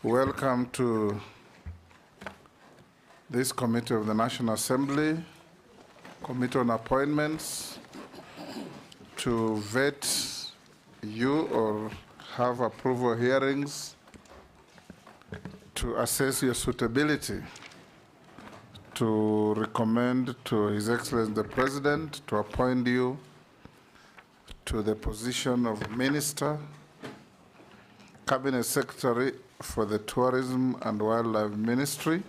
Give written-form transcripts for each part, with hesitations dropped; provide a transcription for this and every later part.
Welcome to this Committee of the National Assembly, Committee on Appointments, to vet you or have approval hearings to assess your suitability to recommend to His Excellency the President to appoint you to the position of Minister, Cabinet Secretary for the Tourism and Wildlife Ministry.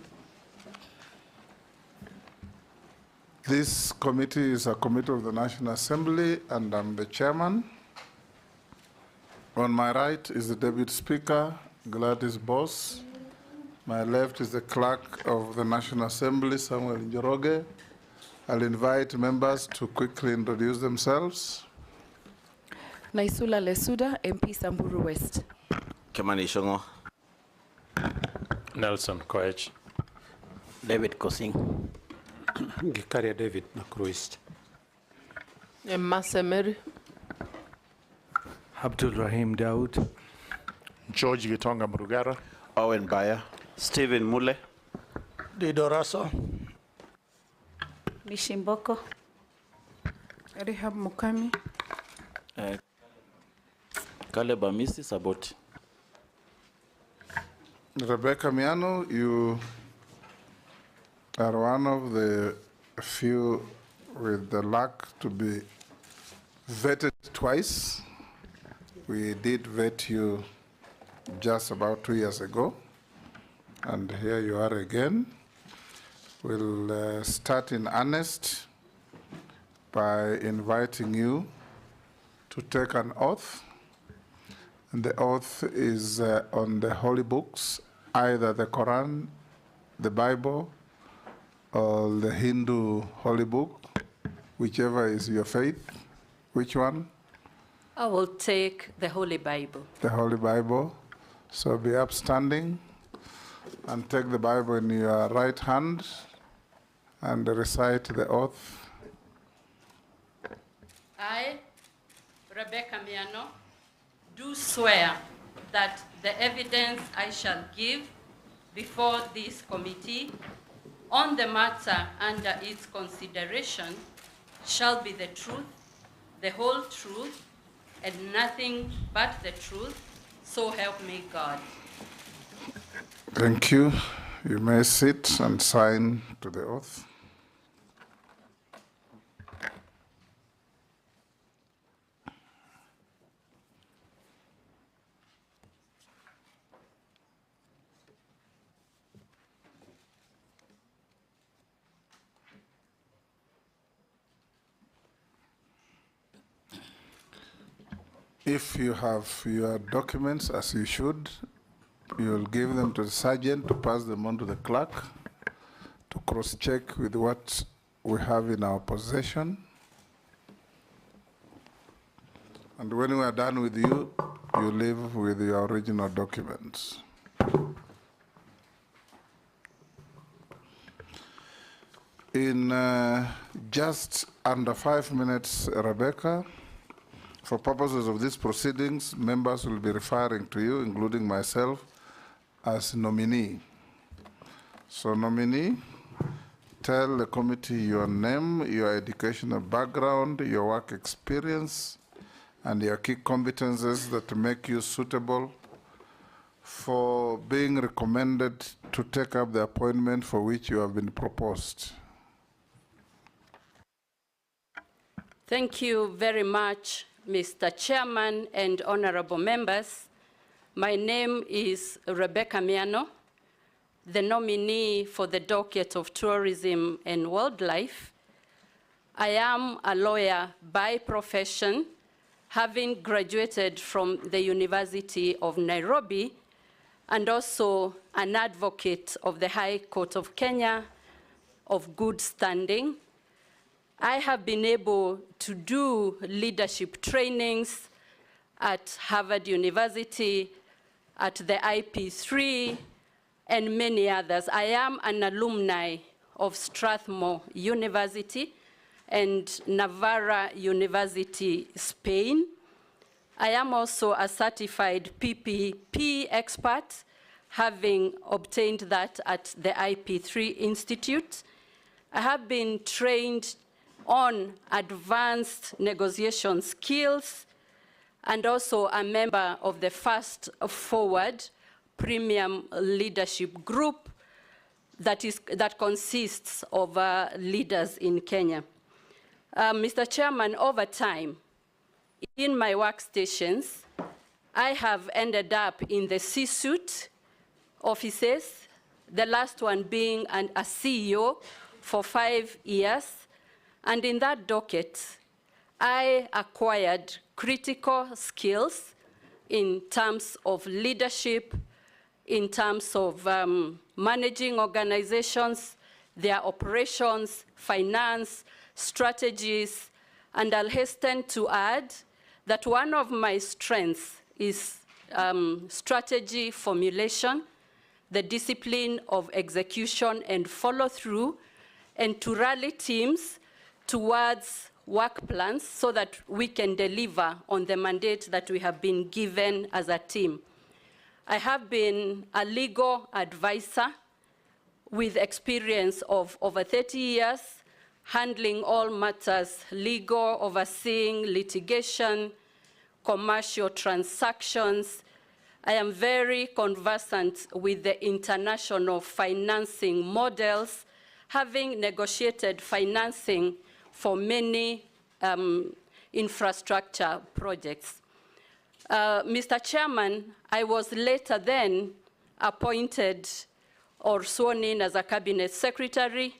This committee is a committee of the National Assembly, and I'm the chairman. On my right is the Deputy Speaker, Gladys Boss. My left is the Clerk of the National Assembly, Samuel Njoroge. I'll invite members to quickly introduce themselves. Naisula Lesuda, MP Samburu West. Kimani Shongo. Nelson Koech. David Kosing. Gikaria David Nakruist. Masemeri. Abdul Rahim Daud. George Gitonga Murugara. Owen Bayer. Stephen Mule. Didoraso. Mishimboko. Rehab Mukami. Caleb Amisi Saboti. Rebecca Miano, you are one of the few with the luck to be vetted twice. We did vet you just about 2 years ago, and here you are again. We'll start in earnest by inviting you to take an oath. And the oath is on the holy books, either the Quran, the Bible, or the Hindu holy book, whichever is your faith. Which one? I will take the Holy Bible. The Holy Bible. So be upstanding and take the Bible in your right hand and recite the oath. I, Rebecca Miano, do swear that the evidence I shall give before this committee on the matter under its consideration shall be the truth, the whole truth, and nothing but the truth, so help me God. Thank you. You may sit and sign to the oath. If you have your documents, as you should, you'll give them to the sergeant to pass them on to the clerk to cross-check with what we have in our possession. And when we are done with you, you leave with your original documents. In just under 5 minutes, Rebecca, for purposes of these proceedings, members will be referring to you, including myself, as nominee. So nominee, tell the committee your name, your educational background, your work experience, and your key competences that make you suitable for being recommended to take up the appointment for which you have been proposed. Thank you very much, Mr. Chairman and honorable members. My name is Rebecca Miano, the nominee for the docket of Tourism and Wildlife. I am a lawyer by profession, having graduated from the University of Nairobi, and also an advocate of the High Court of Kenya of good standing. I have been able to do leadership trainings at Harvard University, at the IP3, and many others. I am an alumni of Strathmore University and Navarra University, Spain. I am also a certified PPP expert, having obtained that at the IP3 Institute. I have been trained on advanced negotiation skills and also a member of the Fast Forward Premium Leadership Group that consists of leaders in Kenya. Mr. Chairman, over time, in my workstations, I have ended up in the C-suite offices, the last one being a CEO for 5 years. And in that docket, I acquired critical skills in terms of leadership, in terms of managing organizations, their operations, finance, strategies, and I'll hasten to add that one of my strengths is strategy formulation, the discipline of execution and follow-through, and to rally teams towards work plans so that we can deliver on the mandate that we have been given as a team. I have been a legal advisor with experience of over 30 years, handling all matters legal, overseeing litigation, commercial transactions. I am very conversant with the international financing models, having negotiated financing for many infrastructure projects. Mr. Chairman, I was later then appointed or sworn in as a cabinet secretary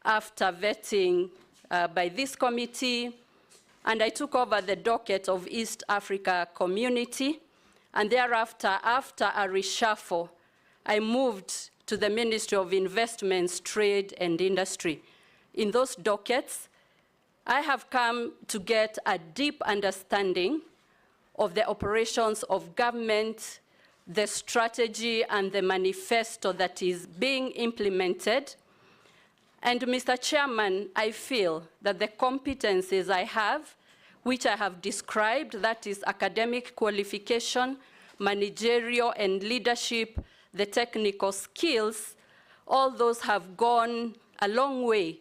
after vetting by this committee, and I took over the docket of East Africa Community, and thereafter, after a reshuffle, I moved to the Ministry of Investments, Trade and Industry. In those dockets, I have come to get a deep understanding of the operations of government, the strategy and the manifesto that is being implemented. And Mr. Chairman, I feel that the competencies I have, which I have described, that is academic qualification, managerial and leadership, the technical skills, all those have gone a long way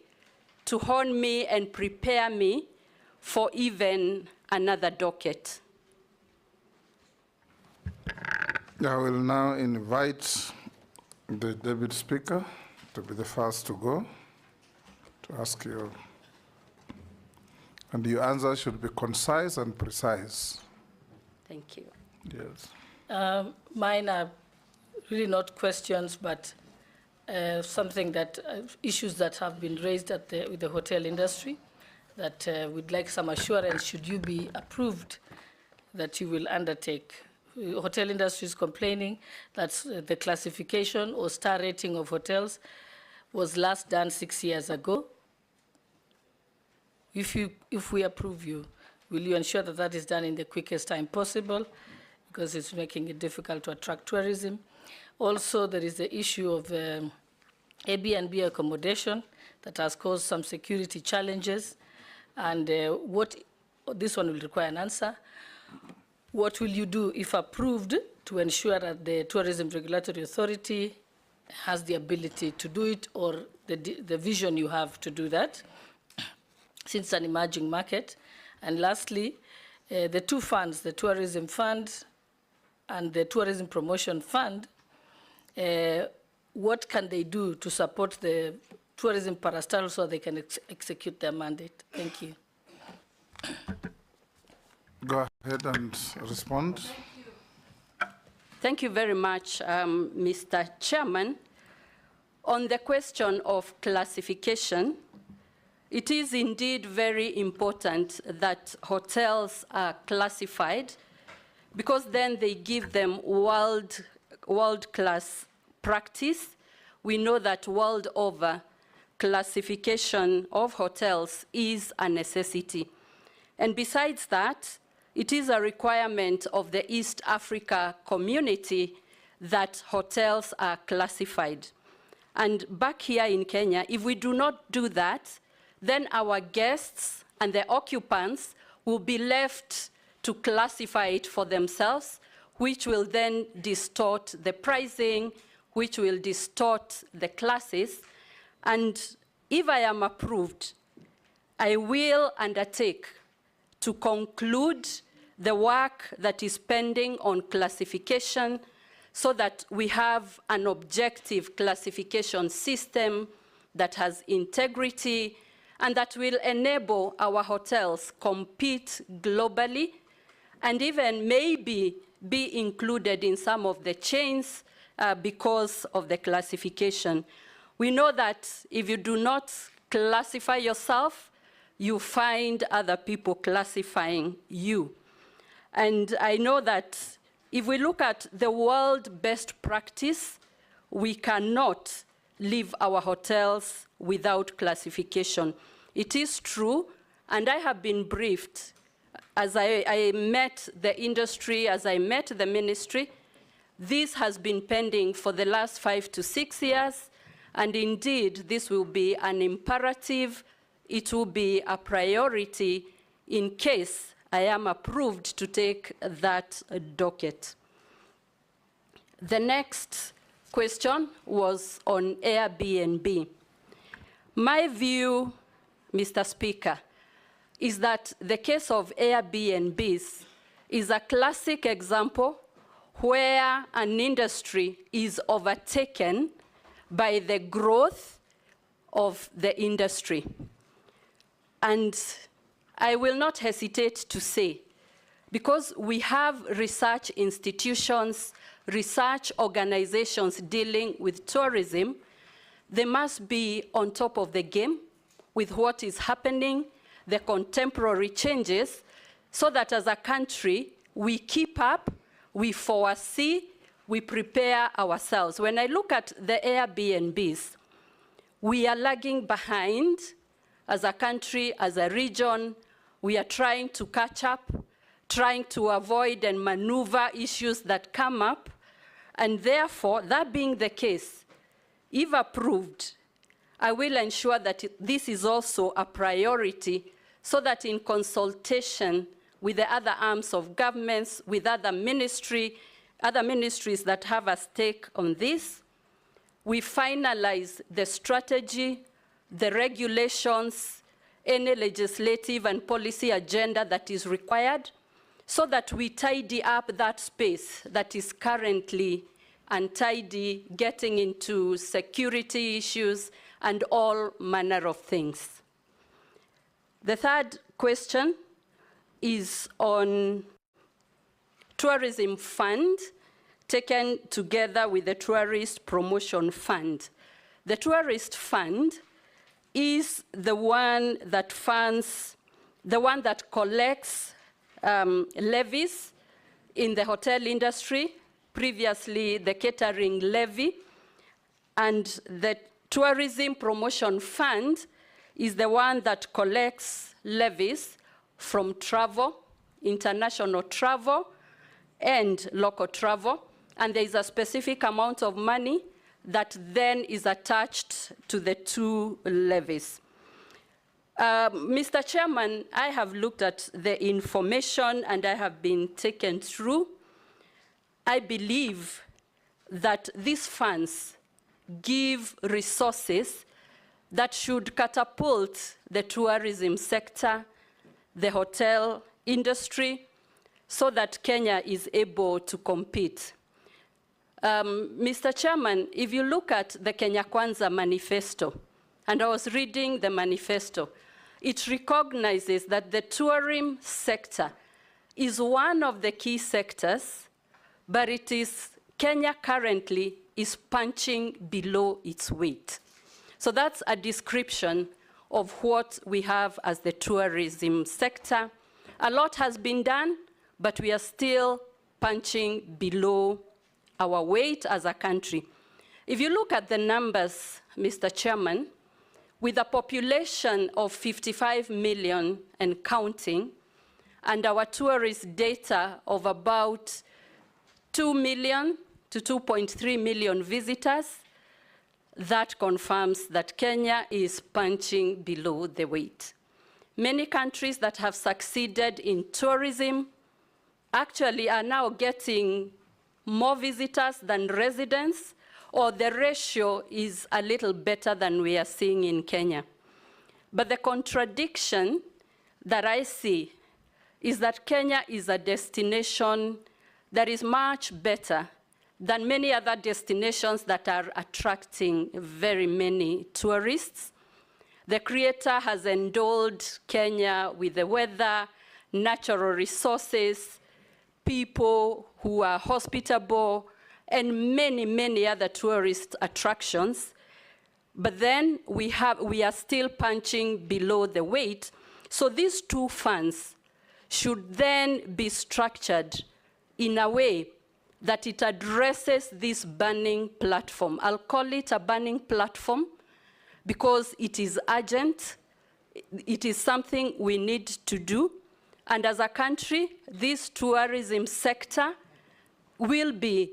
to hone me and prepare me for even another docket. I will now invite the Deputy Speaker to be the first to go, to ask you. And your answer should be concise and precise. Thank you. Yes. Mine are really not questions, but something that, issues that have been raised at with the hotel industry that we'd like some assurance, should you be approved, that you will undertake. Hotel industry is complaining that the classification or star rating of hotels was last done 6 years ago. If we approve you, will you ensure that that is done in the quickest time possible? Because it's making it difficult to attract tourism. Also, there is the issue of Airbnb accommodation that has caused some security challenges. And this one will require an answer. What will you do, if approved, to ensure that the Tourism Regulatory Authority has the ability to do it, or the vision you have to do that, since it's an emerging market? And lastly, the two funds, the Tourism Fund and the Tourism Promotion Fund, what can they do to support the tourism parastatal so they can execute their mandate? Thank you. Go ahead and respond. Thank you very much, Mr. Chairman. On the question of classification, it is indeed very important that hotels are classified, because then they give them world-class practice. We know that world over, classification of hotels is a necessity. And besides that, it is a requirement of the East Africa Community that hotels are classified. And back here in Kenya, if we do not do that, then our guests and the occupants will be left to classify it for themselves, which will then distort the pricing, which will distort the classes. And if I am approved, I will undertake to conclude the work that is pending on classification so that we have an objective classification system that has integrity and that will enable our hotels compete globally and even maybe be included in some of the chains because of the classification. We know that if you do not classify yourself, you find other people classifying you. And I know that if we look at the world best practice, we cannot leave our hotels without classification. It is true, and I have been briefed as I met the industry, as I met the ministry. This has been pending for the last 5 to 6 years, and indeed, this will be an imperative. It will be a priority in case I am approved to take that docket. The next question was on Airbnb. My view, Mr. Speaker, is that the case of Airbnbs is a classic example where an industry is overtaken by the growth of the industry. And I will not hesitate to say, because we have research institutions, research organizations dealing with tourism, they must be on top of the game with what is happening, the contemporary changes, so that as a country, we keep up, we foresee, we prepare ourselves. When I look at the Airbnbs, we are lagging behind as a country, as a region. We are trying to catch up, trying to avoid and maneuver issues that come up. And therefore, that being the case, if approved, I will ensure that this is also a priority so that in consultation with the other arms of governments, with other ministries that have a stake on this, we finalize the strategy, the regulations, any legislative and policy agenda that is required, so that we tidy up that space that is currently untidy, getting into security issues and all manner of things. The third question is on tourism fund taken together with the tourist promotion fund. The tourist fund is the one that funds, the one that collects levies in the hotel industry, previously the catering levy, and the tourism promotion fund is the one that collects levies from travel, international travel, and local travel, and there is a specific amount of money that then is attached to the two levies. Mr. Chairman, I have looked at the information and I have been taken through. I believe that these funds give resources that should catapult the tourism sector, the hotel industry, so that Kenya is able to compete. Mr. Chairman, if you look at the Kenya Kwanza manifesto, and I was reading the manifesto, it recognizes that the tourism sector is one of the key sectors, but it is, Kenya currently is punching below its weight. So that's a description of what we have as the tourism sector. A lot has been done, but we are still punching below our weight as a country. If you look at the numbers, Mr. Chairman, with a population of 55 million and counting, and our tourist data of about 2 million to 2.3 million visitors, that confirms that Kenya is punching below the weight. Many countries that have succeeded in tourism actually are now getting more visitors than residents, or the ratio is a little better than we are seeing in Kenya. But the contradiction that I see is that Kenya is a destination that is much better than many other destinations that are attracting very many tourists. The Creator has endowed Kenya with the weather, natural resources, people who are hospitable, and many, many other tourist attractions. But then we are still punching below the weight. So these two funds should then be structured in a way that it addresses this burning platform. I'll call it a burning platform because it is urgent. It is something we need to do. And as a country, this tourism sector will be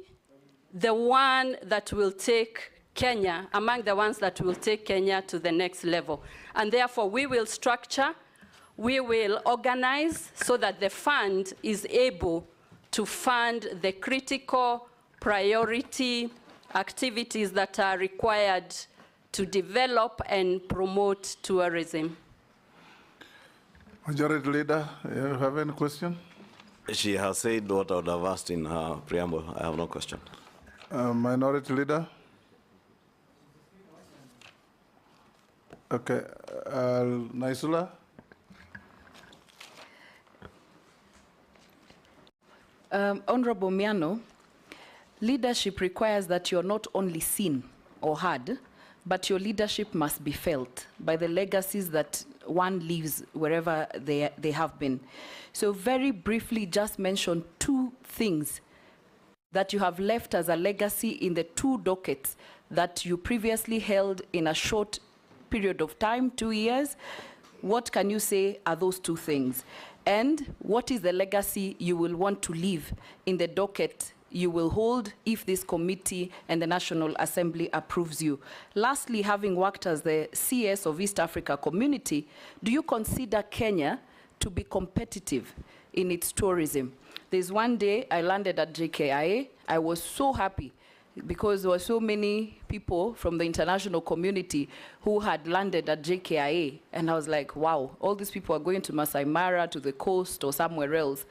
the one that will take Kenya, among the ones that will take Kenya to the next level. And therefore, we will structure, we will organize so that the fund is able to fund the critical priority activities that are required to develop and promote tourism. Majority Leader, you have any question? She has said what I would have asked in her preamble. I have no question. Minority Leader? Okay, Naisula? Honorable Miano, leadership requires that you're not only seen or heard, but your leadership must be felt by the legacies that one leaves wherever they have been. So very briefly, just mention two things that you have left as a legacy in the two dockets that you previously held in a short period of time, 2 years. What can you say are those two things? And what is the legacy you will want to leave in the docket you will hold if this committee and the National Assembly approves you? Lastly, having worked as the CS of East Africa Community, do you consider Kenya to be competitive in its tourism? There's one day I landed at JKIA. I was so happy because there were so many people from the international community who had landed at JKIA. And I was like, wow, all these people are going to Masai Mara, to the coast, or somewhere else.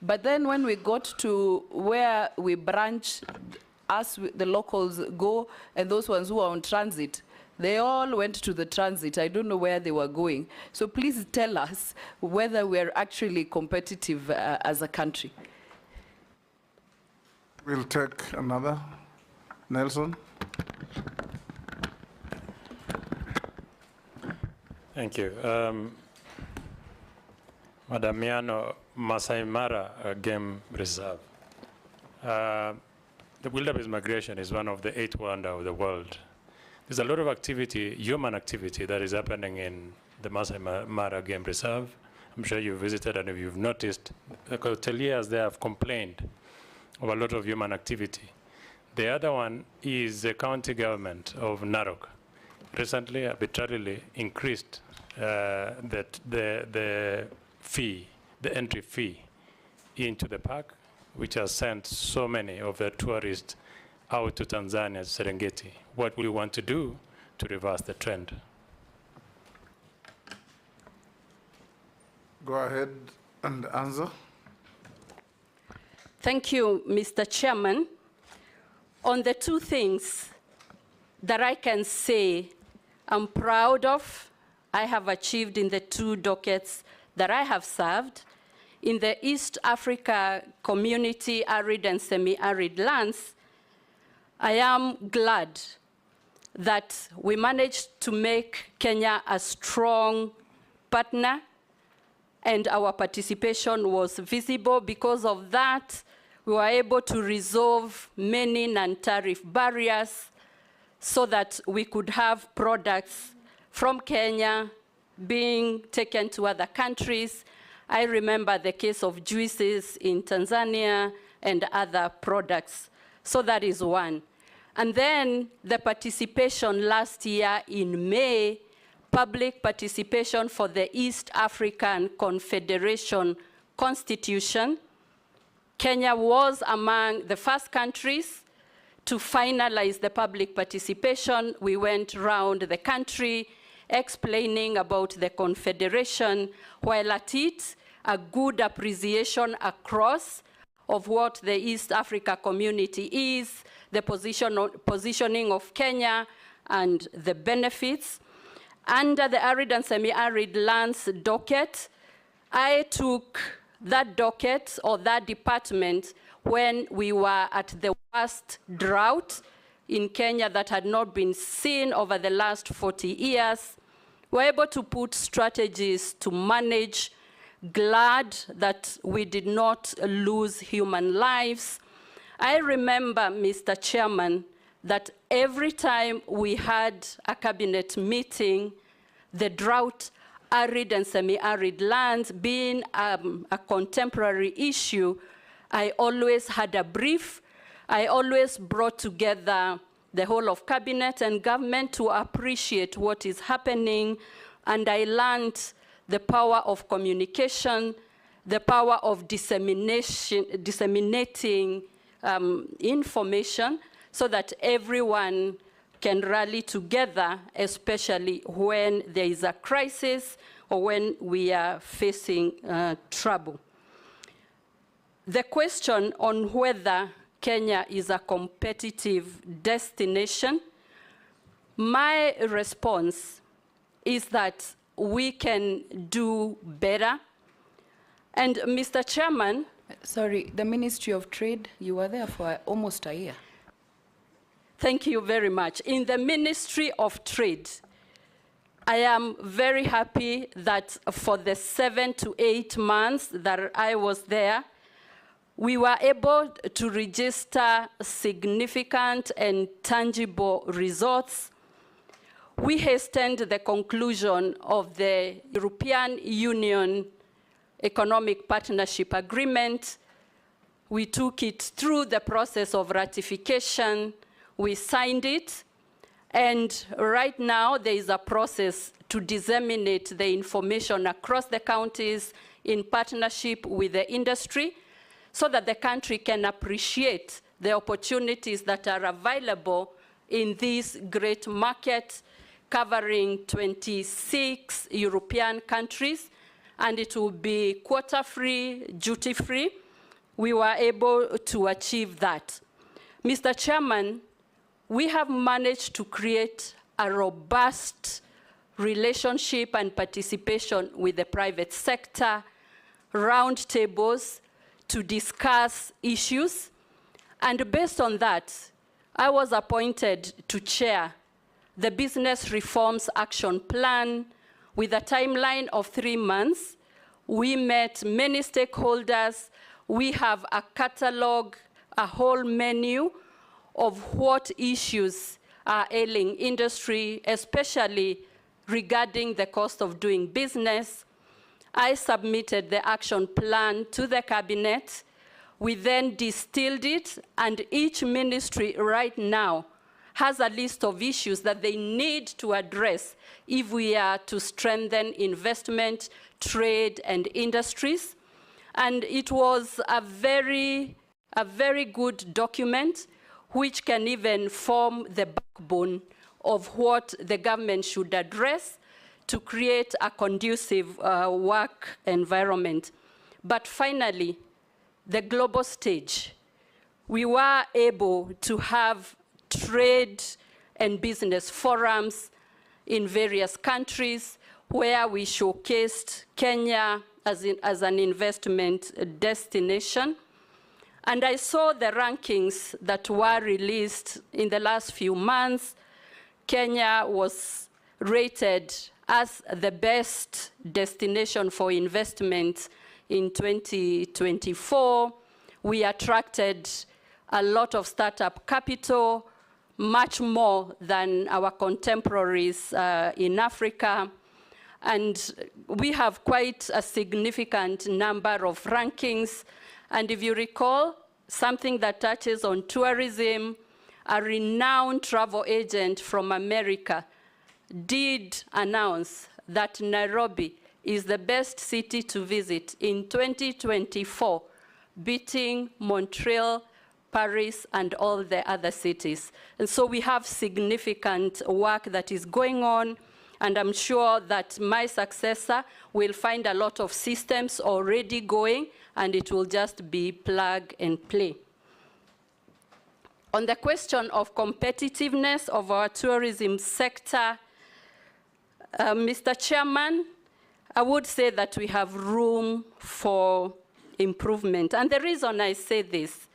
But then when we got to where we branch, us, the locals go, and those ones who are on transit, they all went to the transit. I don't know where they were going. So please tell us whether we're actually competitive as a country. We'll take another. Nelson? Thank you. Madam Miano, Masai Mara Game Reserve. The wildebeest migration is one of the 8 wonders of the world. There's a lot of activity, human activity, that is happening in the Masai Mara Game Reserve. I'm sure you've visited, and if you've noticed, the hoteliers there have complained of a lot of human activity. The other one is the county government of Narok recently arbitrarily increased the fee, the entry fee into the park, which has sent so many of the tourists out to Tanzania, Serengeti. What will you want to do to reverse the trend? Go ahead and answer. Thank you, Mr. Chairman. On the two things that I can say I'm proud of, I have achieved in the two dockets that I have served, in the East Africa community, arid and semi-arid lands, I am glad that we managed to make Kenya a strong partner, and our participation was visible. Because of that, we were able to resolve many non-tariff barriers so that we could have products from Kenya being taken to other countries. I remember the case of juices in Tanzania and other products. So that is one. And then the participation last year in May, public participation for the East African Confederation Constitution. Kenya was among the first countries to finalize the public participation. We went around the country explaining about the Confederation, while at it, a good appreciation across of what the East Africa community is, the positioning of Kenya, and the benefits. Under the arid and semi-arid lands docket, I took that docket or that department when we were at the worst drought in Kenya that had not been seen over the last 40 years. We were able to put strategies to manage, glad that we did not lose human lives. I remember, Mr. Chairman, that every time we had a cabinet meeting, the drought, arid and semi-arid lands being a contemporary issue, I always had a brief. I always brought together the whole of cabinet and government to appreciate what is happening, and I learned the power of communication, the power of disseminating information so that everyone can rally together, especially when there is a crisis or when we are facing trouble. The question on whether Kenya is a competitive destination, my response is that we can do better. And Mr. Chairman, Sorry, the Ministry of Trade, you were there for almost a year. thank you very much. In the Ministry of Trade, I am very happy that for the 7 to 8 months that I was there, we were able to register significant and tangible results. We hastened the conclusion of the European Union Economic Partnership Agreement. We took it through the process of ratification. We signed it. And right now, there is a process to disseminate the information across the counties in partnership with the industry so that the country can appreciate the opportunities that are available in this great market covering 26 European countries, and it will be quota-free, duty-free. We were able to achieve that. Mr. Chairman, we have managed to create a robust relationship and participation with the private sector, roundtables to discuss issues. And based on that, I was appointed to chair the Business Reforms Action Plan with a timeline of 3 months. We met many stakeholders. We have a catalog, a whole menu of what issues are ailing industry, especially regarding the cost of doing business. I submitted the action plan to the cabinet. We then distilled it, and each ministry right now has a list of issues that they need to address if we are to strengthen investment, trade, and industries. And it was a very good document which can even form the backbone of what the government should address to create a conducive work environment. But finally, the global stage. We were able to have trade and business forums in various countries where we showcased Kenya as an investment destination. And I saw the rankings that were released in the last few months. Kenya was rated as the best destination for investment in 2024. We attracted a lot of startup capital, much more than our contemporaries in Africa. And we have quite a significant number of rankings. And if you recall, something that touches on tourism, a renowned travel agent from America did announce that Nairobi is the best city to visit in 2024 beating Montreal, Paris, and all the other cities. And so we have significant work that is going on, and I'm sure that my successor will find a lot of systems already going, and it will just be plug and play. On the question of competitiveness of our tourism sector, Mr. Chairman, I would say that we have room for improvement. And the reason I say this,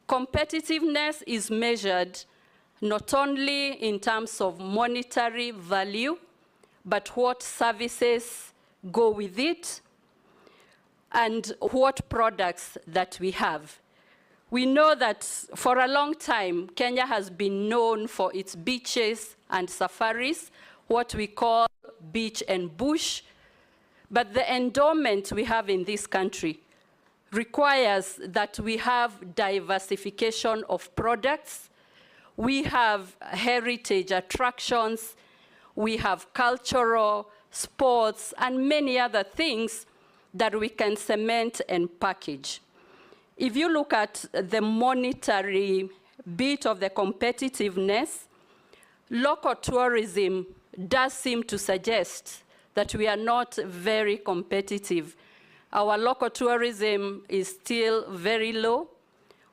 competitiveness is measured not only in terms of monetary value, but what services go with it, and what products that we have. We know that for a long time, Kenya has been known for its beaches and safaris, what we call beach and bush. But the endowment we have in this country requires that we have diversification of products. We have heritage attractions, we have cultural, sports, and many other things that we can cement and package. If you look at the monetary bit of the competitiveness, local tourism does seem to suggest that we are not very competitive. Our local tourism is still very low.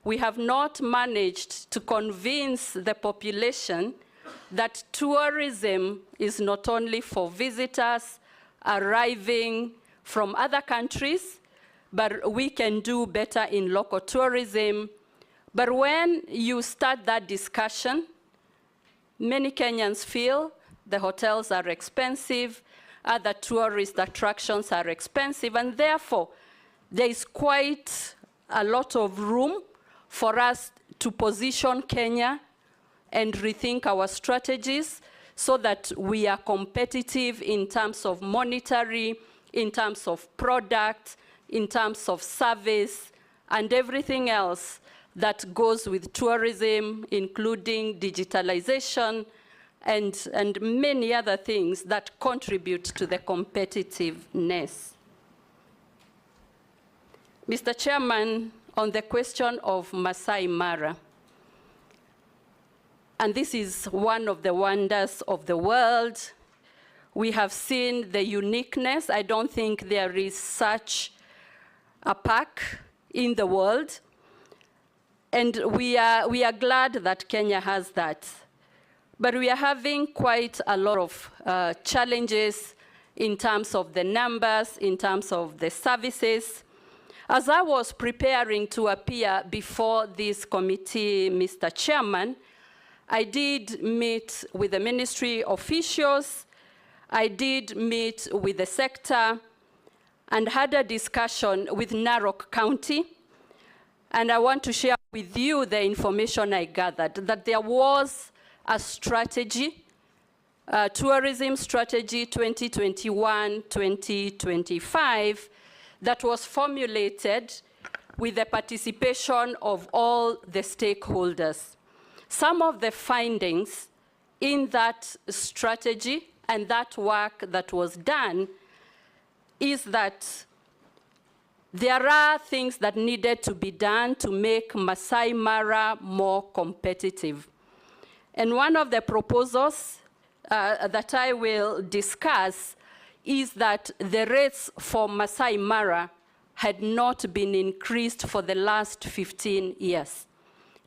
We have not managed to convince the population that tourism is not only for visitors arriving from other countries, but we can do better in local tourism. But when you start that discussion, many Kenyans feel the hotels are expensive, other tourist attractions are expensive, and therefore there is quite a lot of room for us to position Kenya and rethink our strategies so that we are competitive in terms of monetary, in terms of product, in terms of service, and everything else that goes with tourism, including digitalization and many other things that contribute to the competitiveness. Mr. Chairman, on the question of Masai Mara, and this is one of the wonders of the world. We have seen the uniqueness. I don't think there is such a park in the world. And we are glad that Kenya has that. But we are having quite a lot of challenges in terms of the numbers, in terms of the services. As I was preparing to appear before this committee, Mr. Chairman, I did meet with the ministry officials, I did meet with the sector, and had a discussion with Narok County. And I want to share with you the information I gathered, that there was a strategy, tourism strategy 2021-2025, that was formulated with the participation of all the stakeholders. Some of the findings in that strategy and that work that was done is that there are things that needed to be done to make Masai Mara more competitive. And one of the proposals that I will discuss is that the rates for Masai Mara had not been increased for the last 15 years,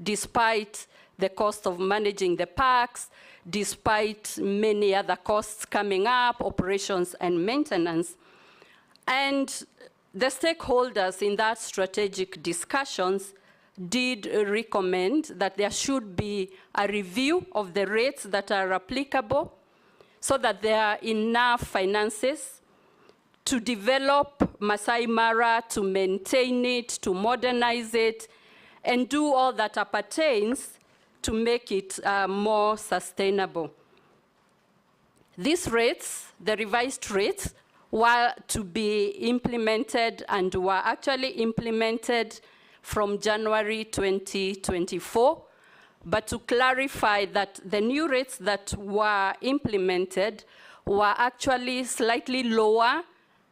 despite the cost of managing the parks, despite many other costs coming up, operations and maintenance. And the stakeholders in that strategic discussions did recommend that there should be a review of the rates that are applicable so that there are enough finances to develop Masai Mara, to maintain it, to modernize it, and do all that appertains to make it more sustainable. These rates, the revised rates, were to be implemented and were actually implemented from January 2024. But to clarify that the new rates that were implemented were actually slightly lower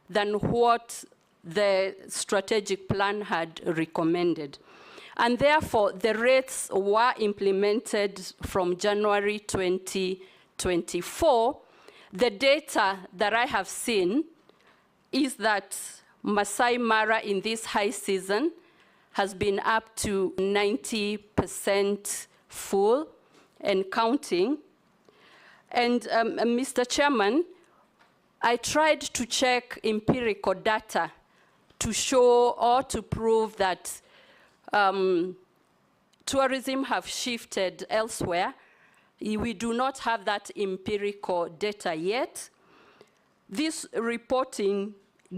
than what the strategic plan had recommended. And therefore, the rates were implemented from January 2024. The data that I have seen is that Masai Mara in this high season has been up to 90% full and counting. And Mr. Chairman, I tried to check empirical data to show or to prove that tourism have shifted elsewhere. We do not have that empirical data yet. This reporting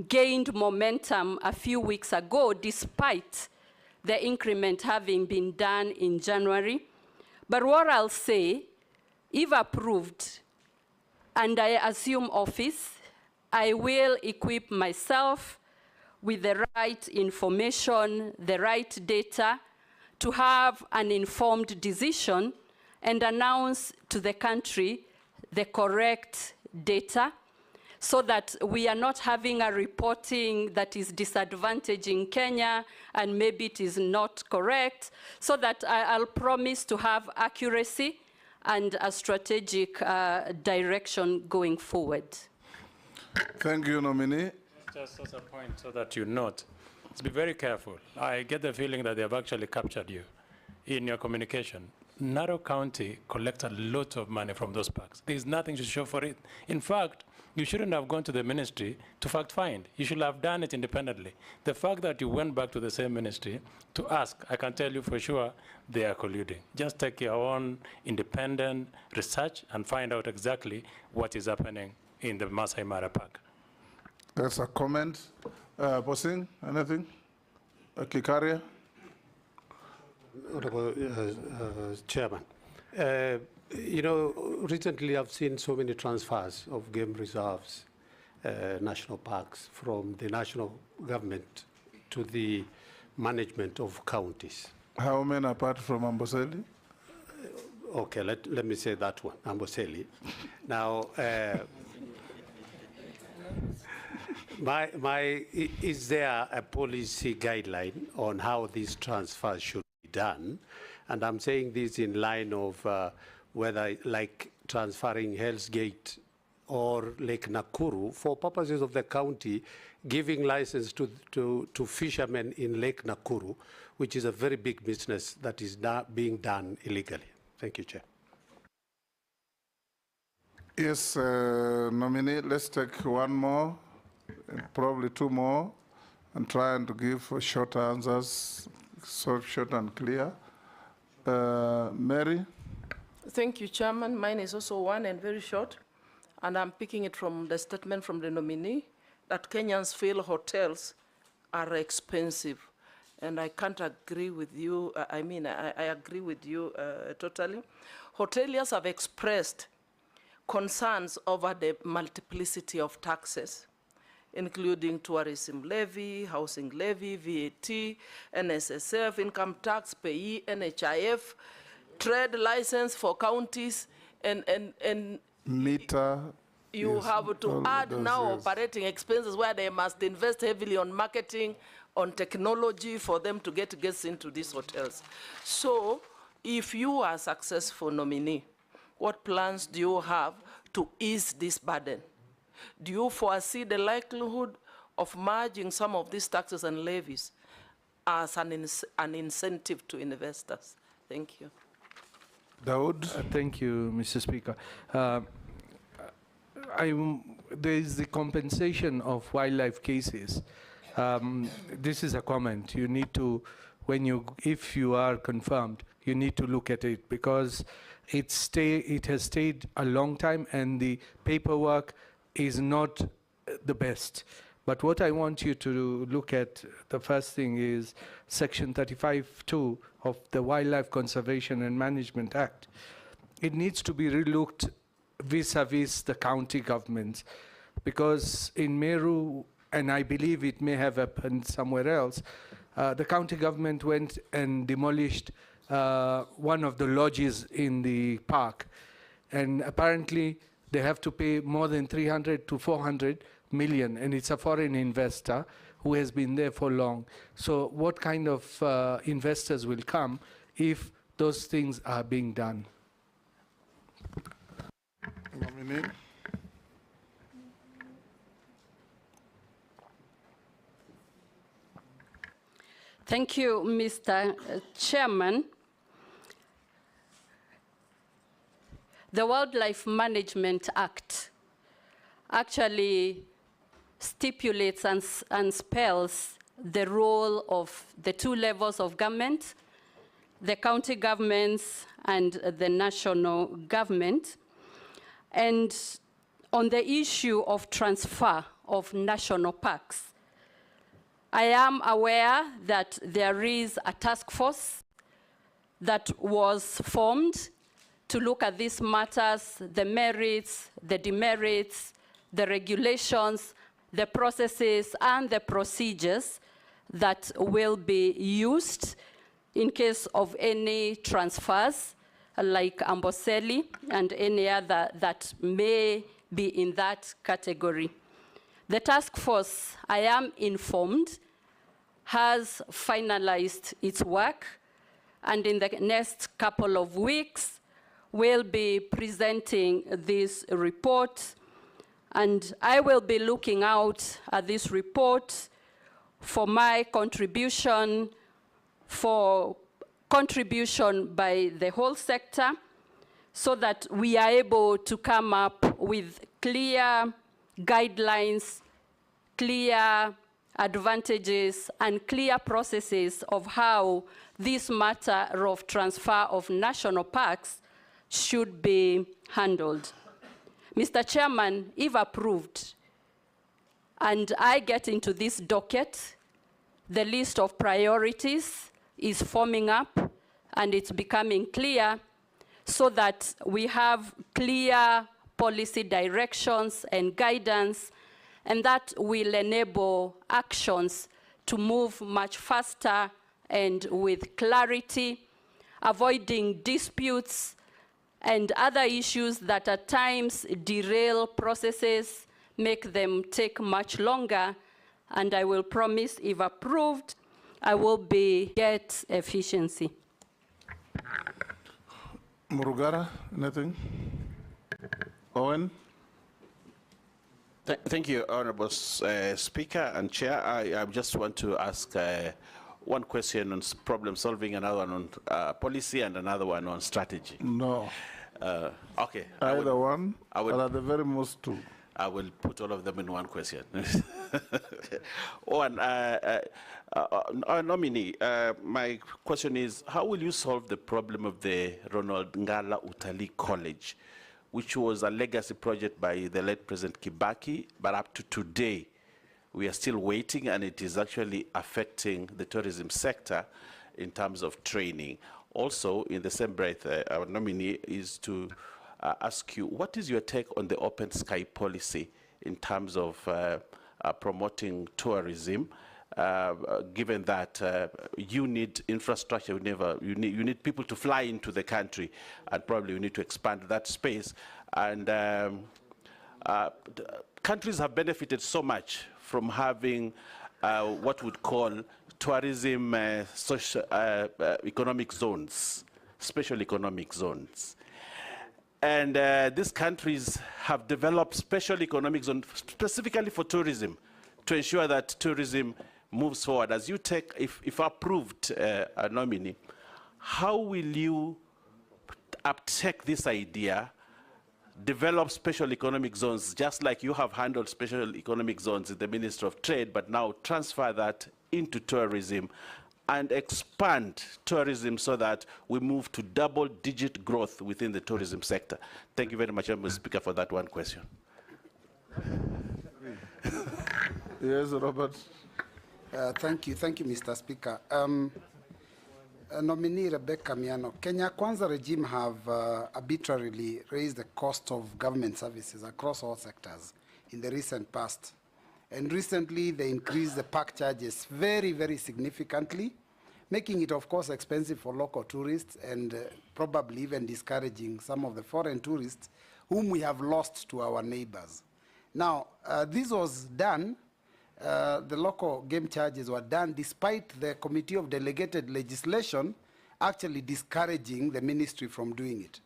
gained momentum a few weeks ago, despite the increment having been done in January. But what I'll say, if approved, and I assume office, I will equip myself with the right information, the right data, to have an informed decision and announce to the country the correct data, so that we are not having a reporting that is disadvantaging Kenya and maybe it is not correct, so that I'll promise to have accuracy and a strategic direction going forward. Thank you, nominee. Just as a point so that you note, let's be very careful. I get the feeling that they have actually captured you in your communication. Narok County collects a lot of money from those parks. There's nothing to show for it. In fact, you shouldn't have gone to the ministry to fact find. You should have done it independently. The fact that you went back to the same ministry to ask, I can tell you for sure they are colluding. Just take your own independent research and find out exactly what is happening in the Masai Mara Park. That's a comment. Posing, anything? Kikaria? Honorable Chairman, you know, recently I've seen so many transfers of game reserves, national parks, from the national government to the management of counties. How many apart from Amboseli? Okay, let me say that one, Amboseli. Now, is there a policy guideline on how these transfers should be done? And I'm saying this in line of whether, like transferring Hell's Gate or Lake Nakuru, for purposes of the county, giving license to fishermen in Lake Nakuru, which is a very big business that is being done illegally. Thank you, Chair. Yes, nominee, let's take one more, probably two more, and try and give short answers, short and clear. Mary? Thank you, Chairman. Mine is also one and very short. And I'm picking it from the statement from the nominee that Kenyans feel hotels are expensive. And I can't agree with you. I agree with you totally. Hoteliers have expressed concerns over the multiplicity of taxes, including tourism levy, housing levy, VAT, NSSF, income tax, payee, NHIF, trade license for counties, and meter. You yes, have to add now yes. operating expenses where they must invest heavily on marketing, on technology for them to get guests into these hotels. So if you are successful nominee, what plans do you have to ease this burden? Do you foresee the likelihood of merging some of these taxes and levies as an incentive to investors? Thank you. Dawood? Thank you, Mr. Speaker. There is the compensation of wildlife cases. This is a comment. You need to, if you are confirmed, you need to look at it, because it has stayed a long time and the paperwork is not the best. But what I want you to look at, the first thing is Section 35(2) of the Wildlife Conservation and Management Act. It needs to be relooked vis-a-vis the county governments, because in Meru, and I believe it may have happened somewhere else, the county government went and demolished one of the lodges in the park, and apparently they have to pay more than 300 to 400 million, and it's a foreign investor who has been there for long. So what kind of investors will come if those things are being done? Nominee. Thank you, Mr. Chairman. The Wildlife Management Act actually stipulates and spells the role of the two levels of government, the county governments and the national government. And on the issue of transfer of national parks, I am aware that there is a task force that was formed to look at these matters, the merits, the demerits, the regulations, the processes, and the procedures that will be used in case of any transfers, like Amboseli and any other that may be in that category. The task force, I am informed, has finalized its work, and in the next couple of weeks, will be presenting this report. And I will be looking out at this report for my contribution, for contribution by the whole sector, so that we are able to come up with clear guidelines, clear advantages, and clear processes of how this matter of transfer of national parks should be handled. Mr. Chairman, if approved, and I get into this docket, the list of priorities is forming up, and it's becoming clear, so that we have clear policy directions and guidance, and that will enable actions to move much faster and with clarity, avoiding disputes and other issues that at times derail processes, make them take much longer. And I will promise, if approved, I will get efficiency. Murugara, anything? Owen? Thank you, Honorable Speaker and Chair. I just want to ask one question on problem solving, another one on policy, and another one on strategy. No. Okay. Either one, or at the very most two. I will put all of them in one question. One, nominee, my question is, how will you solve the problem of the Ronald Ngala Utalii College, which was a legacy project by the late President Kibaki, but up to today, we are still waiting, and it is actually affecting the tourism sector in terms of training. Also, in the same breath, our nominee is to ask you, what is your take on the open sky policy in terms of promoting tourism, given that you need infrastructure, you need people to fly into the country, and probably you need to expand that space. And countries have benefited so much from having what we'd call tourism social, economic zones, special economic zones. And these countries have developed special economic zones specifically for tourism, to ensure that tourism moves forward. As you take, if approved a nominee, how will you uptake this idea, develop special economic zones, just like you have handled special economic zones in the Ministry of Trade, but now transfer that into tourism and expand tourism so that we move to double-digit growth within the tourism sector? Thank you very much, Mr. Speaker, for that one question. Yes, Robert. Thank you, Mr. Speaker. Nominee Rebecca Miano, Kenya Kwanza regime have arbitrarily raised the cost of government services across all sectors in the recent past. And recently, they increased the park charges very, very significantly, making it, of course, expensive for local tourists and probably even discouraging some of the foreign tourists whom we have lost to our neighbors. Now, this was done the local game charges were done despite the Committee of Delegated Legislation actually discouraging the ministry from doing it.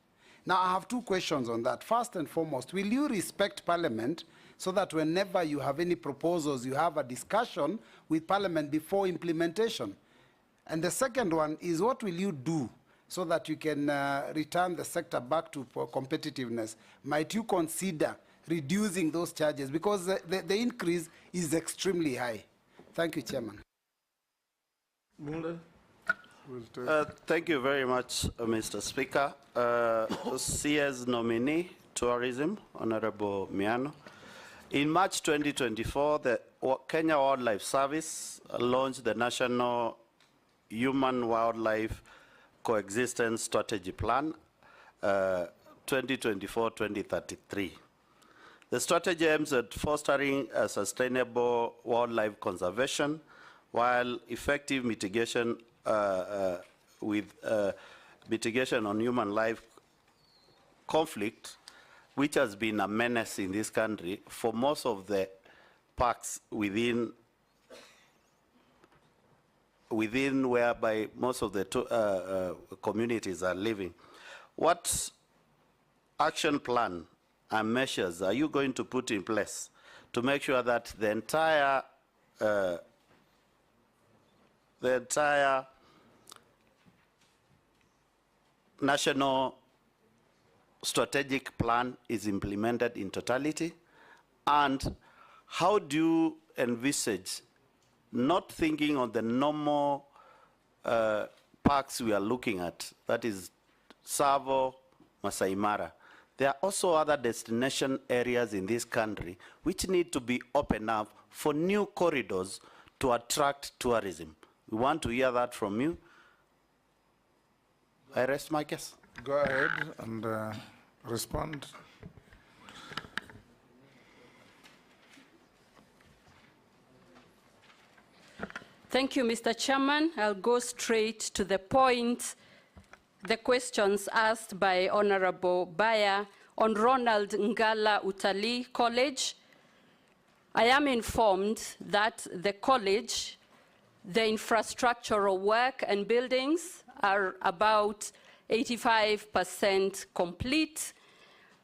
Now, I have two questions on that. First and foremost, will you respect Parliament so that whenever you have any proposals, you have a discussion with Parliament before implementation? And the second one is, what will you do so that you can return the sector back to competitiveness? Might you consider reducing those charges? Because the increase is extremely high. Thank you, Chairman. Thank you very much, Mr. Speaker. CS nominee, Tourism, Honorable Miano. In March 2024, the Kenya Wildlife Service launched the National Human-Wildlife Coexistence Strategy Plan 2024-2033. The strategy aims at fostering a sustainable wildlife conservation while effective mitigation mitigation on human life conflict, which has been a menace in this country for most of the parks within whereby most of the communities are living. What action plan and measures are you going to put in place to make sure that the entire national strategic plan is implemented in totality? And how do you envisage, not thinking on the normal parks we are looking at, that is Tsavo, Masai Mara, there are also other destination areas in this country which need to be opened up for new corridors to attract tourism. We want to hear that from you. I rest my case. Go ahead and respond. Thank you, Mr. Chairman. I'll go straight to the point. The questions asked by Honorable Baya on Ronald Ngala Utalii College. I am informed that the college, the infrastructural work and buildings are about 85% complete,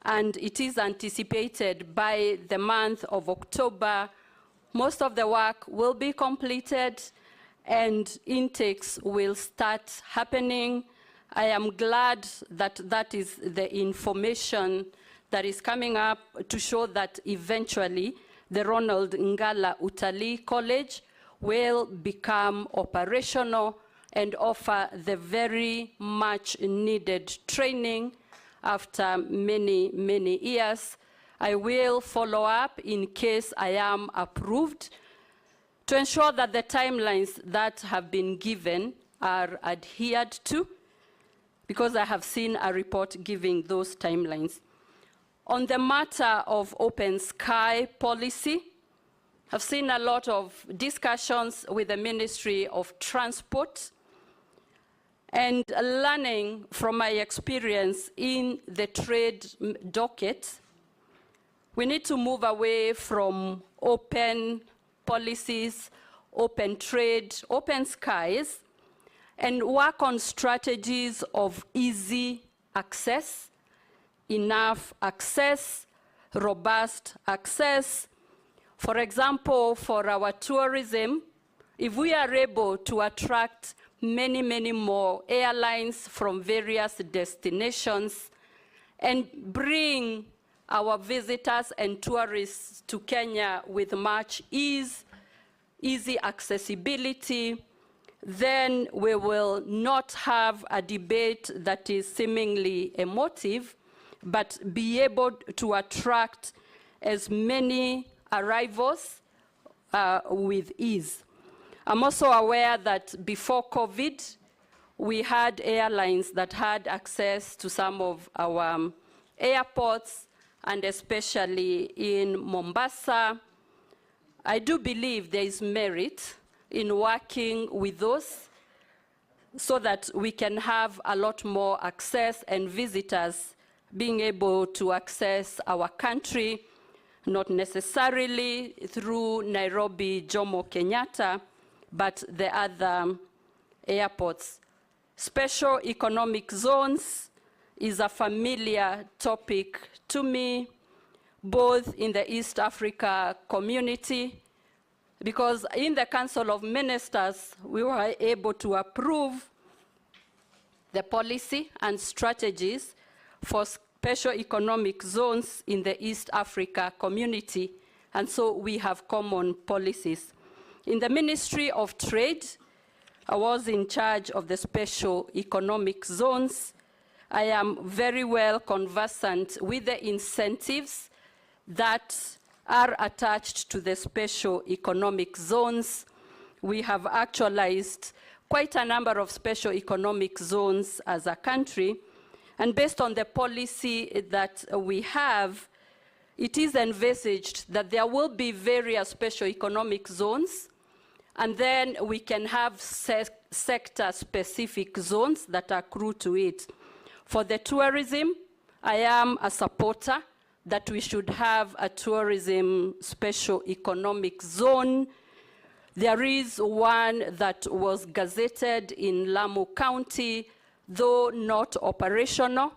and it is anticipated by the month of October, most of the work will be completed and intakes will start happening. I am glad that that is the information that is coming up to show that eventually the Ronald Ngala Utalii College will become operational and offer the very much needed training after many, many years. I will follow up in case I am approved to ensure that the timelines that have been given are adhered to, because I have seen a report giving those timelines. On the matter of open sky policy, I've seen a lot of discussions with the Ministry of Transport, and learning from my experience in the trade docket, we need to move away from open policies, open trade, open skies, and work on strategies of easy access, enough access, robust access. For example, for our tourism, if we are able to attract many, many more airlines from various destinations and bring our visitors and tourists to Kenya with much ease, easy accessibility, then we will not have a debate that is seemingly emotive, but be able to attract as many arrivals with ease. I'm also aware that before COVID, we had airlines that had access to some of our airports, and especially in Mombasa. I do believe there is merit in working with those so that we can have a lot more access and visitors being able to access our country, not necessarily through Nairobi, Jomo Kenyatta, but the other airports. Special economic zones is a familiar topic to me, both in the East Africa community, because in the Council of Ministers, we were able to approve the policy and strategies for special economic zones in the East Africa community, and so we have common policies. In the Ministry of Trade, I was in charge of the special economic zones. I am very well conversant with the incentives that are attached to the special economic zones. We have actualized quite a number of special economic zones as a country, and based on the policy that we have, it is envisaged that there will be various special economic zones, and then we can have sector-specific zones that accrue to it. For the tourism, I am a supporter that we should have a tourism special economic zone. There is one that was gazetted in Lamu County, though not operational.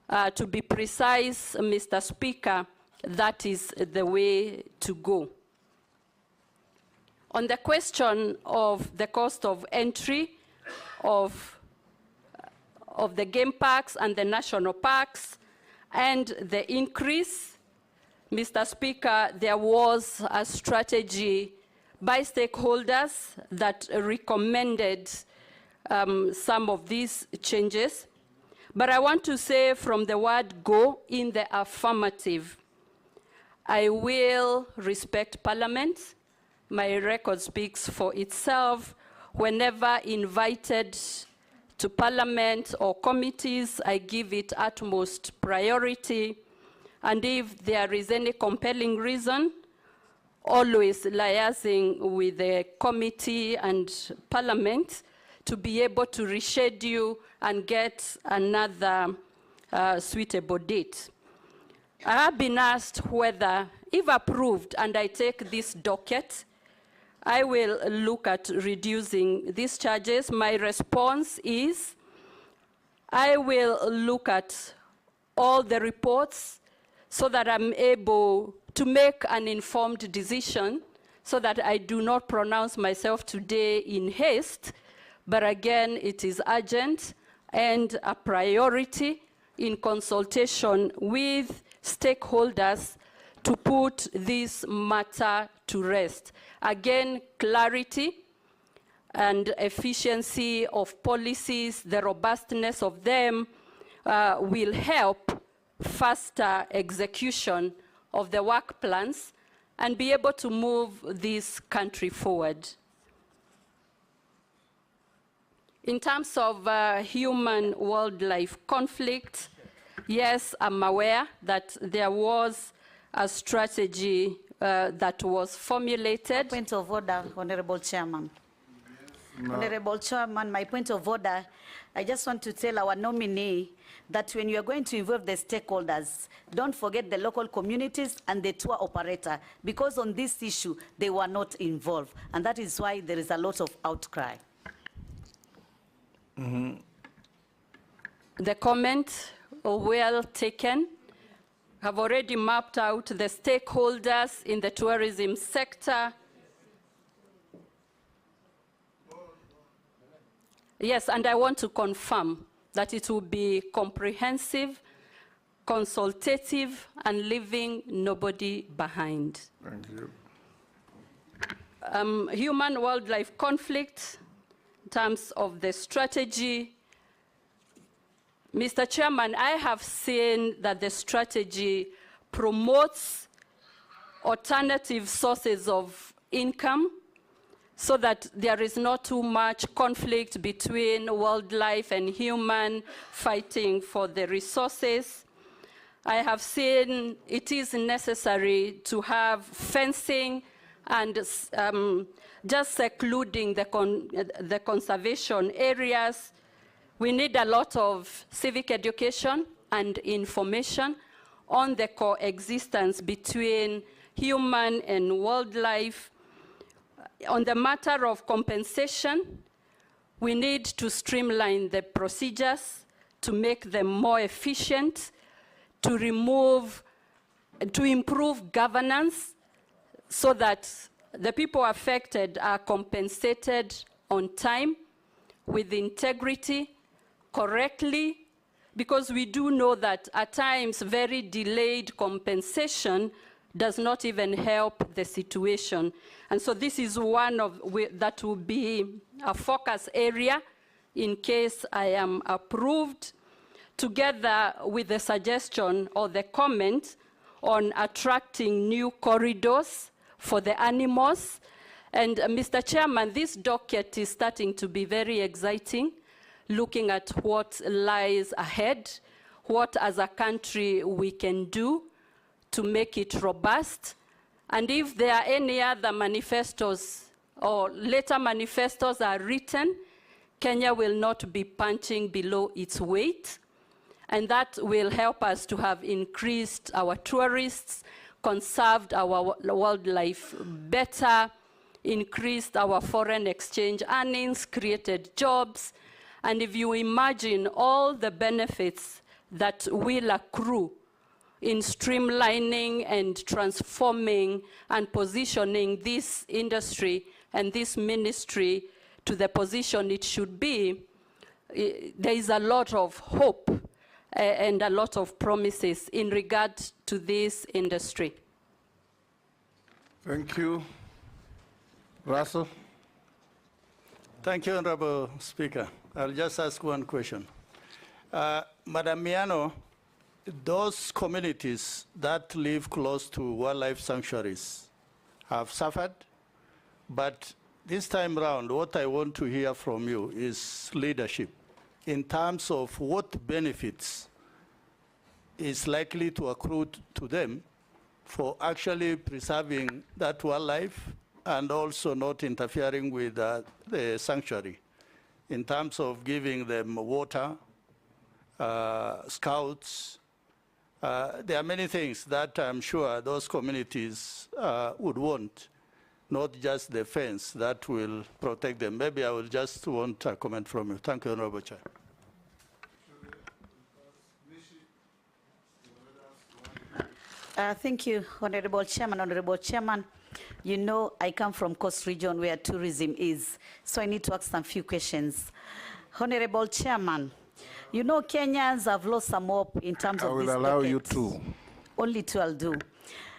To be precise, Mr. Speaker, that is the way to go. On the question of the cost of entry of the game parks and the national parks and the increase, Mr. Speaker, there was a strategy by stakeholders that recommended some of these changes. But I want to say from the word go in the affirmative, I will respect Parliament. My record speaks for itself. Whenever invited to Parliament or committees, I give it utmost priority. And if there is any compelling reason, always liaising with the committee and Parliament to be able to reschedule and get another suitable date. I have been asked whether, if approved and I take this docket, I will look at reducing these charges. My response is, I will look at all the reports so that I'm able to make an informed decision so that I do not pronounce myself today in haste, but again, it is urgent and a priority in consultation with stakeholders to put this matter to rest. Again, clarity and efficiency of policies, the robustness of them will help faster execution of the work plans and be able to move this country forward. In terms of human-wildlife conflict, yes, I'm aware that there was a strategy that was formulated. Point of order, Honorable Chairman. No. Honorable Chairman, my point of order, I just want to tell our nominee that when you are going to involve the stakeholders, don't forget the local communities and the tour operator, because on this issue, they were not involved. And that is why there is a lot of outcry. Mm-hmm. The comment, well taken. Have already mapped out the stakeholders in the tourism sector. Yes, and I want to confirm that it will be comprehensive, consultative, and leaving nobody behind. Thank you. Human-wildlife conflict, in terms of the strategy, Mr. Chairman, I have seen that the strategy promotes alternative sources of income so that there is not too much conflict between wildlife and human fighting for the resources. I have seen it is necessary to have fencing and just secluding the conservation areas. We need a lot of civic education and information on the coexistence between human and wildlife. On the matter of compensation, we need to streamline the procedures to make them more efficient, to improve governance so that the people affected are compensated on time, with integrity, correctly, because we do know that at times very delayed compensation does not even help the situation. And so this is one of that will be a focus area in case I am approved, together with the suggestion or the comment on attracting new corridors for the animals. And Mr. Chairman, this docket is starting to be very exciting, looking at what lies ahead, what as a country we can do to make it robust. And if there are any other manifestos or later manifestos are written, Kenya will not be punching below its weight. And that will help us to have increased our tourists, conserved our wildlife better, increased our foreign exchange earnings, created jobs. And if you imagine all the benefits that will accrue in streamlining and transforming and positioning this industry and this ministry to the position it should be, there is a lot of hope and a lot of promises in regard to this industry. Thank you. Russell? Thank you, Honorable Speaker. I'll just ask one question. Madam Miano, those communities that live close to wildlife sanctuaries have suffered, but this time around, what I want to hear from you is leadership in terms of what benefits is likely to accrue to them for actually preserving that wildlife and also not interfering with the sanctuary in terms of giving them water, scouts. There are many things that I'm sure those communities would want, not just the fence that will protect them. Maybe I will just want a comment from you. Thank you, Honorable Chair. Thank you, Honorable Chairman. Honorable Chairman, you know I come from Coast Region where tourism is, so I need to ask some few questions. Honorable Chairman, you know Kenyans have lost some hope in terms of this docket. I will allow you two. Only two I'll do.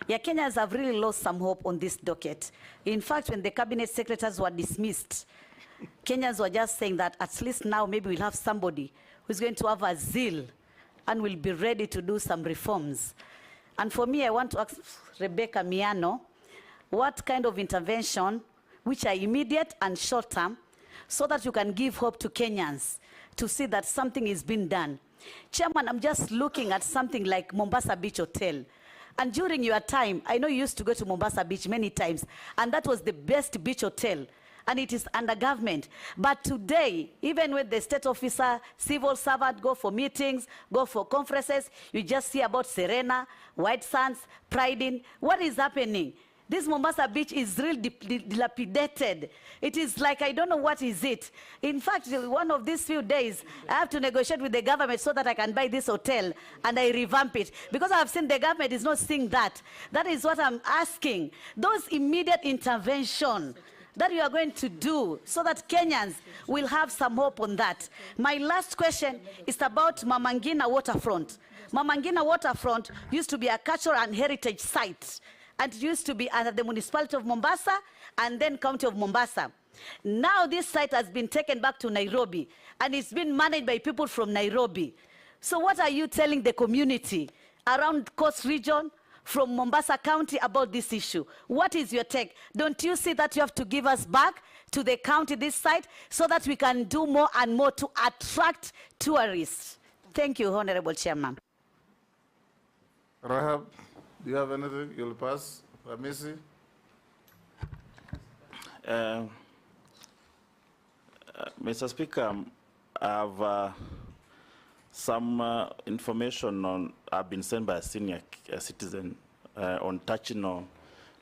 Yeah, Kenyans have really lost some hope on this docket. In fact, when the cabinet secretaries were dismissed, Kenyans were just saying that at least now maybe we'll have somebody who's going to have a zeal and will be ready to do some reforms. And for me, I want to ask Rebecca Miano, what kind of intervention, which are immediate and short term, so that you can give hope to Kenyans to see that something is being done. Chairman, I'm just looking at something like Mombasa Beach Hotel. And during your time, I know you used to go to Mombasa Beach many times, and that was the best beach hotel, and it is under government. But today, even with the state officer, civil servant, go for meetings, go for conferences, you just see about Serena, White Sands, Pride Inn. What is happening? This Mombasa Beach is really dilapidated. It is like, I don't know what is it. In fact, one of these few days, I have to negotiate with the government so that I can buy this hotel and I revamp it. Because I've seen the government is not seeing that. That is what I'm asking. Those immediate intervention that you are going to do so that Kenyans will have some hope on that. My last question is about Mama Ngina Waterfront. Mama Ngina Waterfront used to be a cultural and heritage site, and it used to be under the municipality of Mombasa and then county of Mombasa. Now this site has been taken back to Nairobi, and it's been managed by people from Nairobi. So what are you telling the community around Coast Region from Mombasa County about this issue? What is your take? Don't you see that you have to give us back to the county this site so that we can do more and more to attract tourists? Thank you, Honorable Chairman. Rahab, do you have anything? You'll pass. Ramisi? Mr. Speaker, I've some information have been sent by a senior citizen on touching on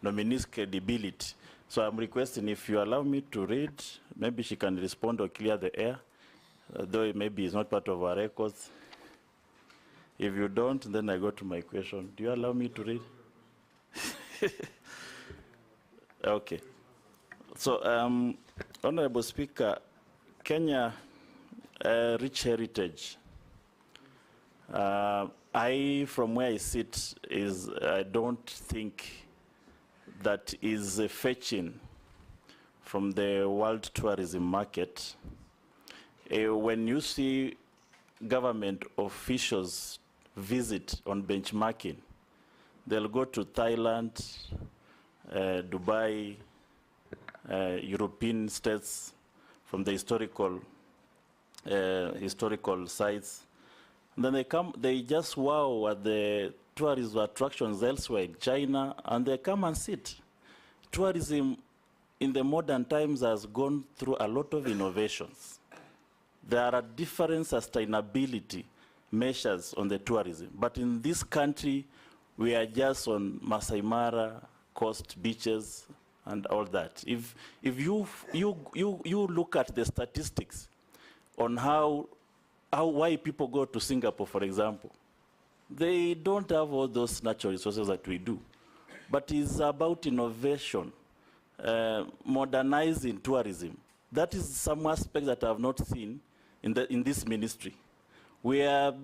nominees' credibility. So I'm requesting if you allow me to read, maybe she can respond or clear the air, though maybe it's not part of our records. If you don't, then I go to my question. Do you allow me to read? Okay. So, Honorable Speaker, Kenya, rich heritage. From where I sit, I don't think that is fetching from the world tourism market. When you see government officials visit on benchmarking, they'll go to Thailand, Dubai, European states from the historical sites. And then they come, they just wow at the tourism attractions elsewhere in China, and they come and sit. Tourism in the modern times has gone through a lot of innovations. There are different sustainability measures on the tourism, but in this country, we are just on Masai Mara, coast beaches, and all that. If you look at the statistics on why people go to Singapore, for example, they don't have all those natural resources that we do. But it's about innovation, modernizing tourism. That is some aspect that I have not seen in this ministry. We are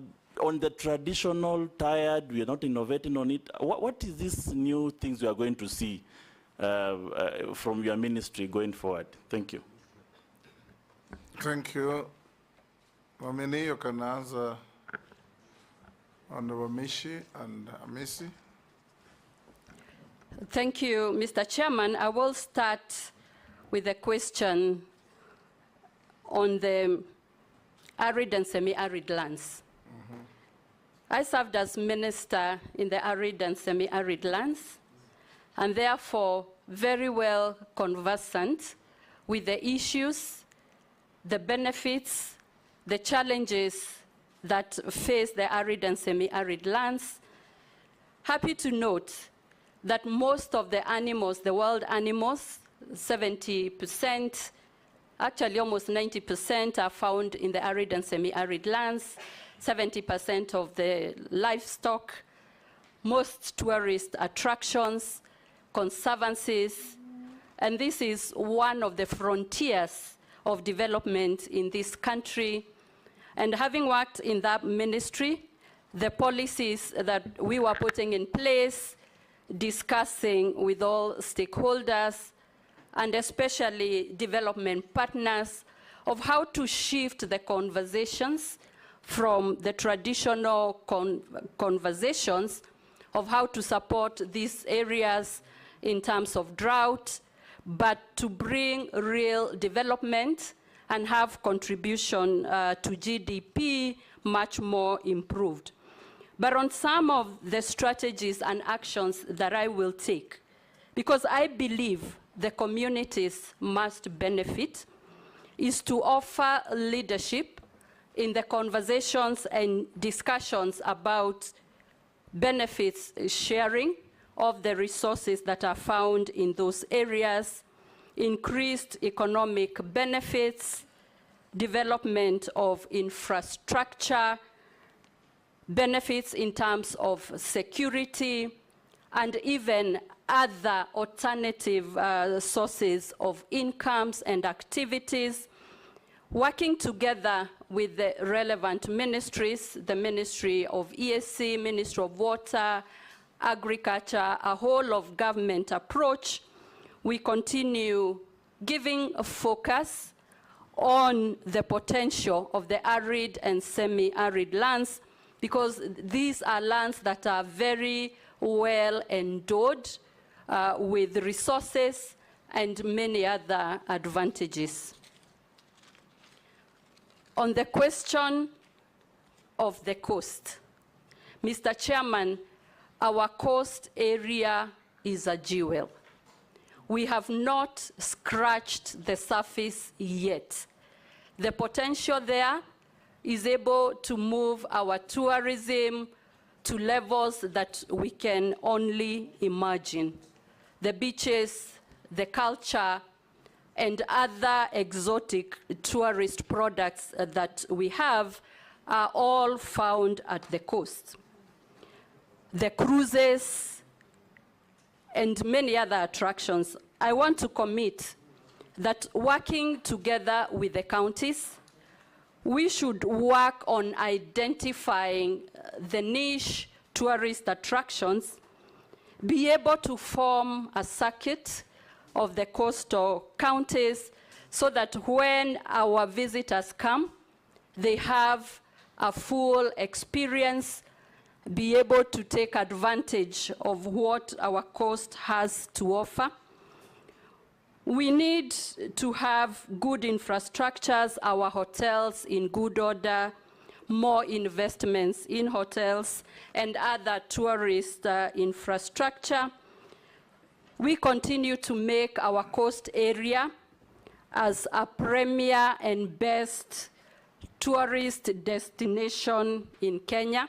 on the traditional, tired, we are not innovating on it. What is this new things we are going to see from your ministry going forward? Thank you. Thank you. Nominee, you can answer Honorable Mishi and Amisi. Thank you, Mr. Chairman. I will start with a question on the arid and semi-arid lands. I served as minister in the arid and semi-arid lands, and therefore very well conversant with the issues, the benefits, the challenges that face the arid and semi-arid lands. Happy to note that most of the animals, the wild animals, 70%, actually almost 90% are found in the arid and semi-arid lands, 70% of the livestock, most tourist attractions, conservancies, and this is one of the frontiers of development in this country. And having worked in that ministry, the policies that we were putting in place, discussing with all stakeholders, and especially development partners, of how to shift the conversations from the traditional conversations of how to support these areas in terms of drought, but to bring real development and have contribution to GDP much more improved. But on some of the strategies and actions that I will take, because I believe the communities must benefit, is to offer leadership in the conversations and discussions about benefits sharing of the resources that are found in those areas, increased economic benefits, development of infrastructure, benefits in terms of security, and even other alternative sources of incomes and activities, working together with the relevant ministries, the Ministry of ESC, Ministry of Water, Agriculture, a whole of government approach. We continue giving a focus on the potential of the arid and semi-arid lands, because these are lands that are very well endowed with resources and many other advantages. On the question of the coast, Mr. Chairman, our coast area is a jewel. We have not scratched the surface yet. The potential there is able to move our tourism to levels that we can only imagine. The beaches, the culture, and other exotic tourist products that we have are all found at the coast. The cruises and many other attractions. I want to commit that working together with the counties, we should work on identifying the niche tourist attractions, be able to form a circuit of the coastal counties so that when our visitors come, they have a full experience, be able to take advantage of what our coast has to offer. We need to have good infrastructures, our hotels in good order, more investments in hotels and other tourist infrastructure. We continue to make our coast area as a premier and best tourist destination in Kenya.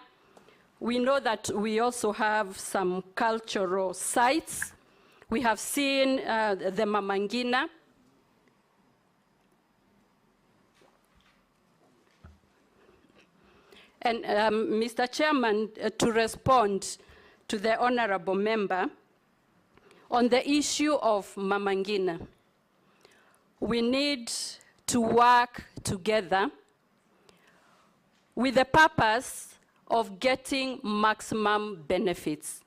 We know that we also have some cultural sites. We have seen the Mama Ngina. And Mr. Chairman, to respond to the honorable member, on the issue of Mama Ngina, we need to work together with the purpose of getting maximum benefits,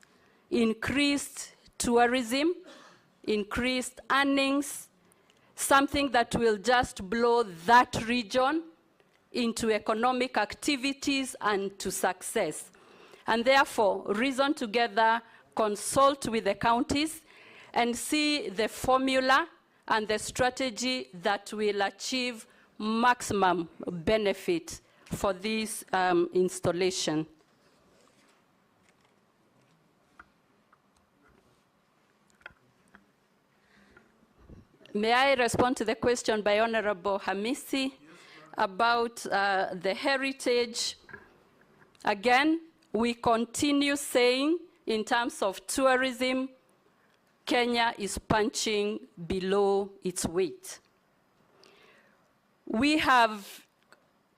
increased tourism, increased earnings, something that will just blow that region into economic activities and to success. And therefore, reason together, consult with the counties and see the formula and the strategy that will achieve maximum benefit for this installation. May I respond to the question by Honorable Hamisi about the heritage? Again, we continue saying in terms of tourism, Kenya is punching below its weight. We have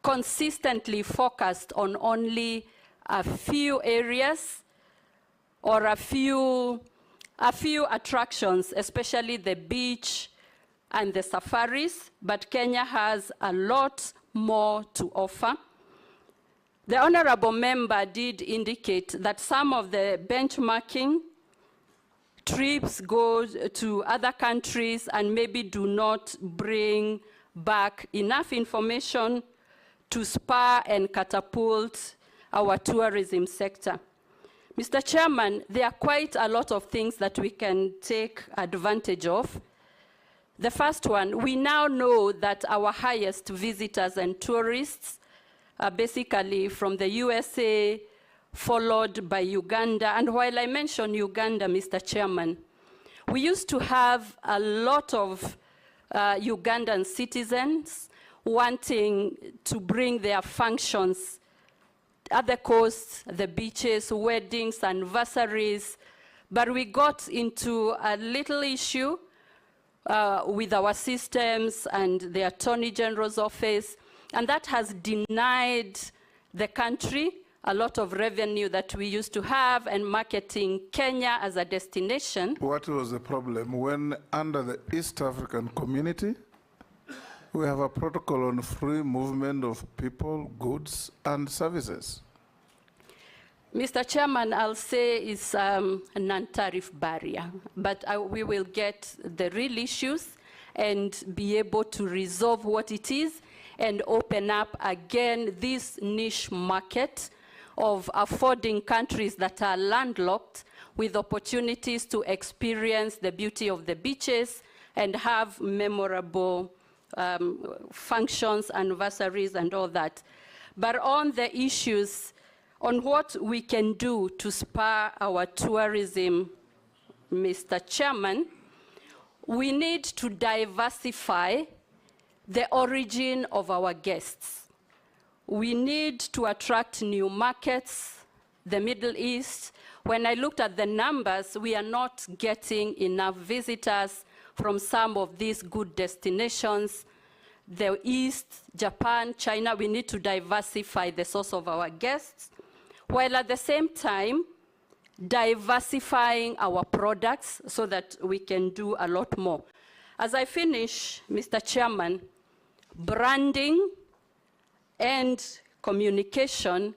consistently focused on only a few areas or a few attractions, especially the beach and the safaris, but Kenya has a lot more to offer. The honorable member did indicate that some of the benchmarking trips go to other countries and maybe do not bring back enough information to spur and catapult our tourism sector. Mr. Chairman, there are quite a lot of things that we can take advantage of. The first one, we now know that our highest visitors and tourists are basically from the USA, followed by Uganda. And while I mention Uganda, Mr. Chairman, we used to have a lot of Ugandan citizens wanting to bring their functions at the coast, the beaches, weddings, anniversaries, but we got into a little issue with our systems and the Attorney General's office, and that has denied the country a lot of revenue that we used to have and marketing Kenya as a destination. What was the problem? When under the East African Community, we have a protocol on free movement of people, goods, and services. Mr. Chairman, I'll say it's a non-tariff barrier, but we will get the real issues and be able to resolve what it is and open up again this niche market of affording countries that are landlocked with opportunities to experience the beauty of the beaches and have memorable functions, anniversaries, and all that. But on the issues, on what we can do to spur our tourism, Mr. Chairman, we need to diversify the origin of our guests. We need to attract new markets, the Middle East. When I looked at the numbers, we are not getting enough visitors from some of these good destinations. The East, Japan, China, we need to diversify the source of our guests, while at the same time, diversifying our products so that we can do a lot more. As I finish, Mr. Chairman, branding and communication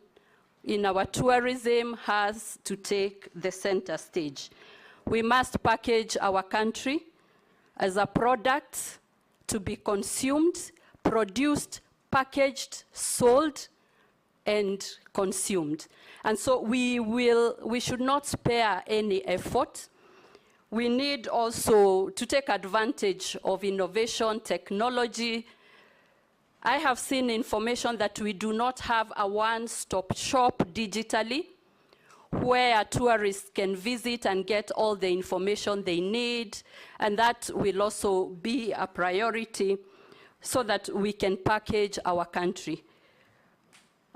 in our tourism has to take the center stage. We must package our country as a product to be consumed, produced, packaged, sold, and consumed. And so we should not spare any effort. We need also to take advantage of innovation, technology. I have seen information that we do not have a one-stop shop digitally where tourists can visit and get all the information they need, and that will also be a priority so that we can package our country.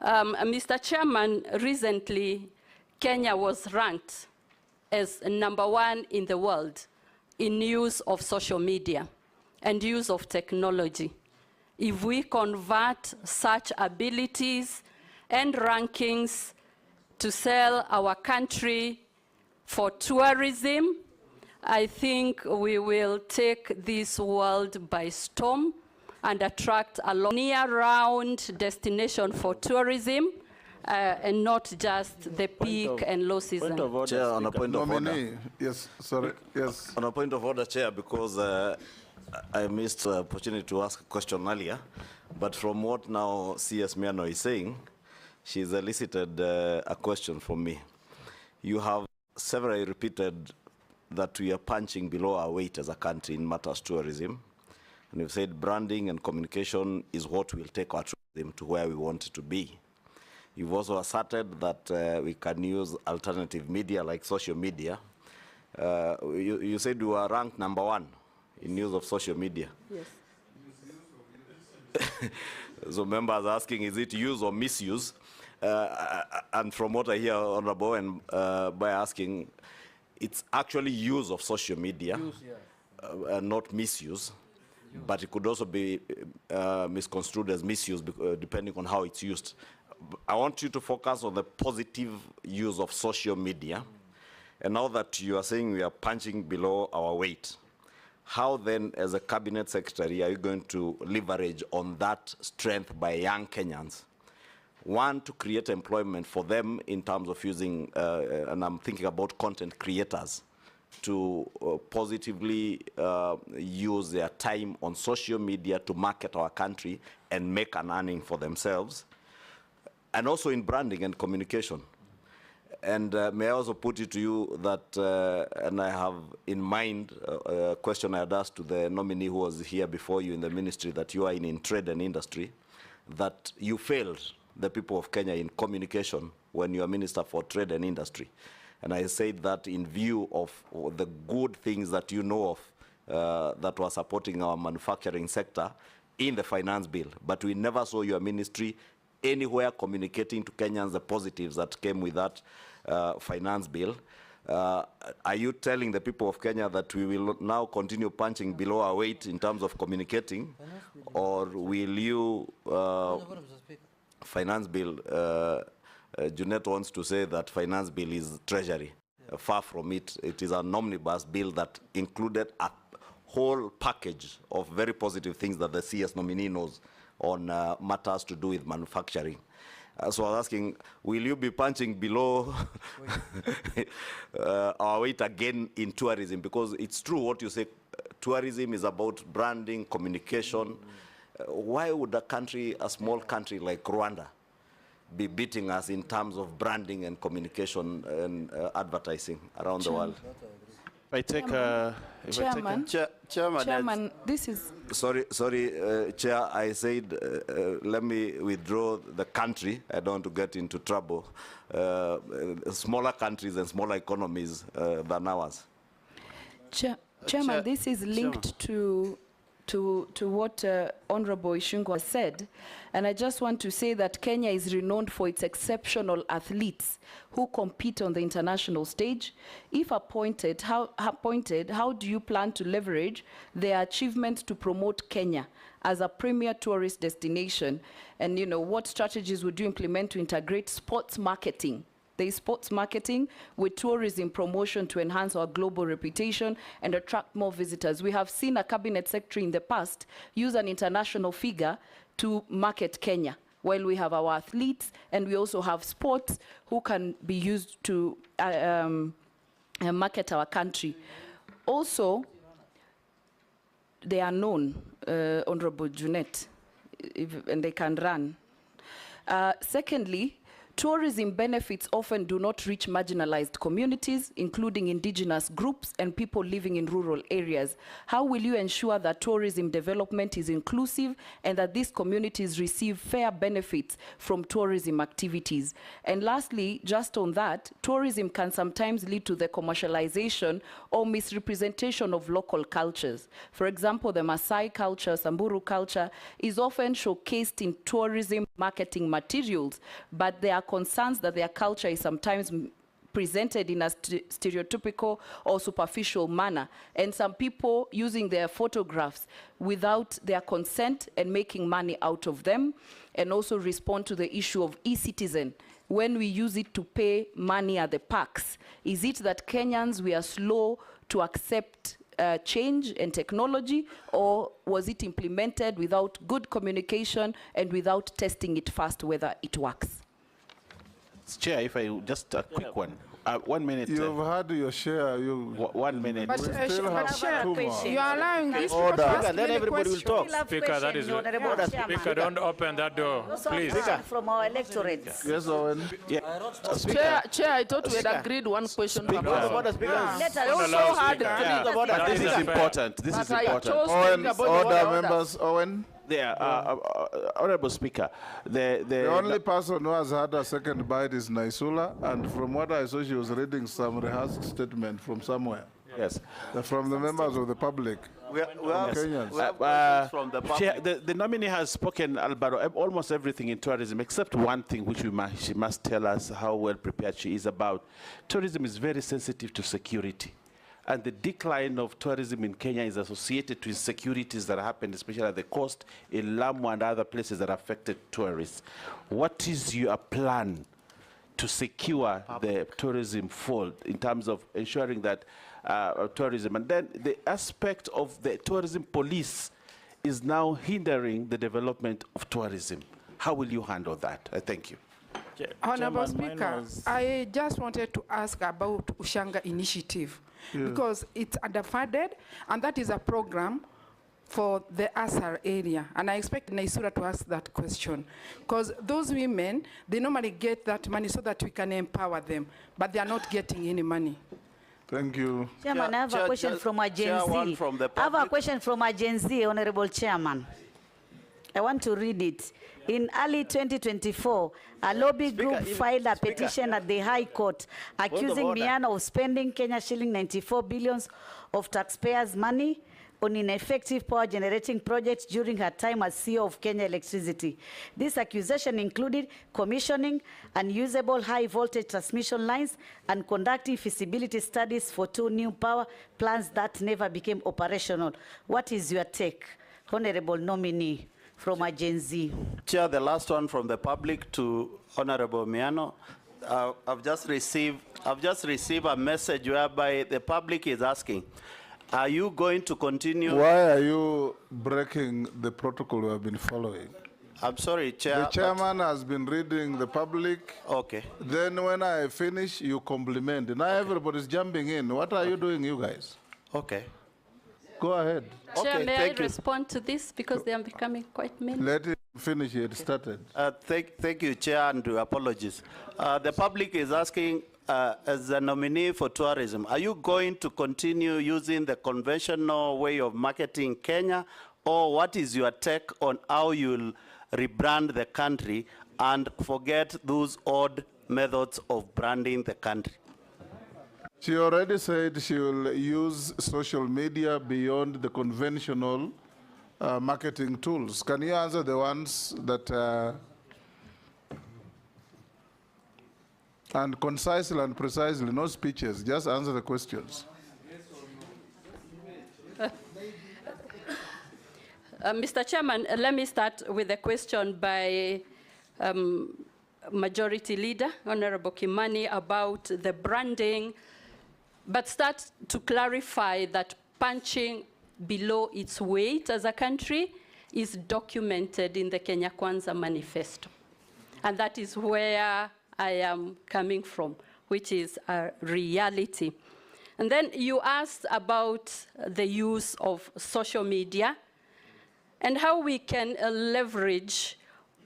Mr. Chairman, recently, Kenya was ranked as #1 in the world in use of social media and use of technology. If we convert such abilities and rankings to sell our country for tourism, I think we will take this world by storm and attract a near-round destination for tourism, and not just the peak and low season. Chair, on a point of order. Yes, sorry, yes. On a point of order, Chair, because I missed the opportunity to ask a question earlier, but from what now CS Miano is saying, she's elicited a question from me. You have severally repeated that we are punching below our weight as a country in matters tourism. And you've said branding and communication is what will take our tourism to where we want it to be. You've also asserted that we can use alternative media like social media. You said you are ranked #1 in use of social media. Yes. So members are asking, is it use or misuse? And from what I hear, Honorable, and by asking, it's actually use of social media, not misuse. But it could also be misconstrued as misuse depending on how it's used. I want you to focus on the positive use of social media. And now that you are saying we are punching below our weight, how then, as a cabinet secretary, are you going to leverage on that strength by young Kenyans? One, to create employment for them in terms of using, and I'm thinking about content creators, to positively use their time on social media to market our country and make an earning for themselves, and also in branding and communication. And may I also put it to you that, and I have in mind a question I had asked to the nominee who was here before you in the ministry, that you are in trade and industry, that you failed the people of Kenya in communication when you are Minister for Trade and Industry. And I said that in view of the good things that you know of that were supporting our manufacturing sector in the finance bill. But we never saw your ministry anywhere communicating to Kenyans the positives that came with that finance bill. Are you telling the people of Kenya that we will now continue punching below our weight in terms of communicating? Or will you, finance bill, Junet wants to say that finance bill is treasury. Far from it. It is an omnibus bill that included a whole package of very positive things that the CS nominee knows on matters to do with manufacturing. So I was asking, will you be punching below our weight again in tourism? Because it's true what you say, tourism is about branding, communication. Why would a country, a small country like Rwanda, be beating us in terms of branding and communication and advertising around the world? If I take Chairman, this is... Sorry, Chair, I said, let me withdraw the country. I don't want to get into trouble. Smaller countries and smaller economies than ours. Chairman, this is linked to to what Honorable Ishungwa said, and I just want to say that Kenya is renowned for its exceptional athletes who compete on the international stage. If appointed, how do you plan to leverage their achievements to promote Kenya as a premier tourist destination? And what strategies would you implement to integrate sports marketing? There is sports marketing with tourism promotion to enhance our global reputation and attract more visitors. We have seen a cabinet secretary in the past use an international figure to market Kenya, while we have our athletes and we also have sports who can be used to market our country. Also, they are known, Honorable Junet, and they can run. Secondly, tourism benefits often do not reach marginalized communities, including indigenous groups and people living in rural areas. How will you ensure that tourism development is inclusive and that these communities receive fair benefits from tourism activities? And lastly, just on that, tourism can sometimes lead to the commercialization or misrepresentation of local cultures. For example, the Maasai culture, Samburu culture, is often showcased in tourism marketing materials, but there are concerns that their culture is sometimes presented in a stereotypical or superficial manner, and some people using their photographs without their consent and making money out of them. And also respond to the issue of e-citizen. When we use it to pay money at the parks, is it that Kenyans, we are slow to accept change and technology, or was it implemented without good communication and without testing it first whether it works? Chair, if I just a quick one. 1 minute. You've had your share. 1 minute. But you are allowing this order. And then everybody will talk. Speaker, that is Speaker, don't open that door, please. From our electorates. Yes, Owen. Yeah. Chair, I thought we had agreed one question. Speaker. This is important. This is important. Owen, order, members. Owen. There, Honorable Speaker, the only person who has had a second bite is Naisula, and from what I saw, she was reading some rehearsed statement from somewhere. Yes. From the members of the public. Kenyans. From the public. The nominee has spoken about almost everything in tourism, except one thing which she must tell us how well prepared she is about. Tourism is very sensitive to security. And the decline of tourism in Kenya is associated to insecurities that happened, especially at the coast, in Lamu and other places that affected tourists. What is your plan to secure the tourism fold in terms of ensuring that tourism? And then the aspect of the tourism police is now hindering the development of tourism. How will you handle that? Thank you. Honorable Speaker, I just wanted to ask about Ushanga Initiative. Because it's underfunded, and that is a program for the Asar area. And I expect Naisura to ask that question. Because those women, they normally get that money so that we can empower them, but they are not getting any money. Thank you. Chairman, I have a question from a Gen Z. I have a question from a Gen Z, Honorable Chairman. I want to read it. In early 2024, a lobby group filed a petition at the High Court accusing Miano of spending Kenya shilling 94 billions of taxpayers' money on ineffective power generating projects during her time as CEO of Kenya Electricity. This accusation included commissioning unusable high voltage transmission lines and conducting feasibility studies for 2 new power plants that never became operational. What is your take, Honorable nominee from a Gen Z? Chair, the last one from the public to Honorable Miano. I've just received a message whereby the public is asking, are you going to continue? Why are you breaking the protocol we have been following? I'm sorry, Chair. The chairman has been reading the public. Okay. Then when I finish, you compliment. Now everybody's jumping in. What are you doing, you guys? Okay. Go ahead. Chair, may I respond to this because they are becoming quite many? Let him finish. It started. Thank you, Chair, and apologies. The public is asking, as a nominee for tourism, are you going to continue using the conventional way of marketing Kenya, or what is your take on how you'll rebrand the country and forget those odd methods of branding the country? She already said she will use social media beyond the conventional marketing tools. Can you answer the ones that, and concisely and precisely, no speeches, just answer the questions. Mr. Chairman, let me start with a question by Majority Leader, Honorable Kimani, about the branding, but start to clarify that punching below its weight as a country is documented in the Kenya Kwanza Manifesto. And that is where I am coming from, which is a reality. And then you asked about the use of social media and how we can leverage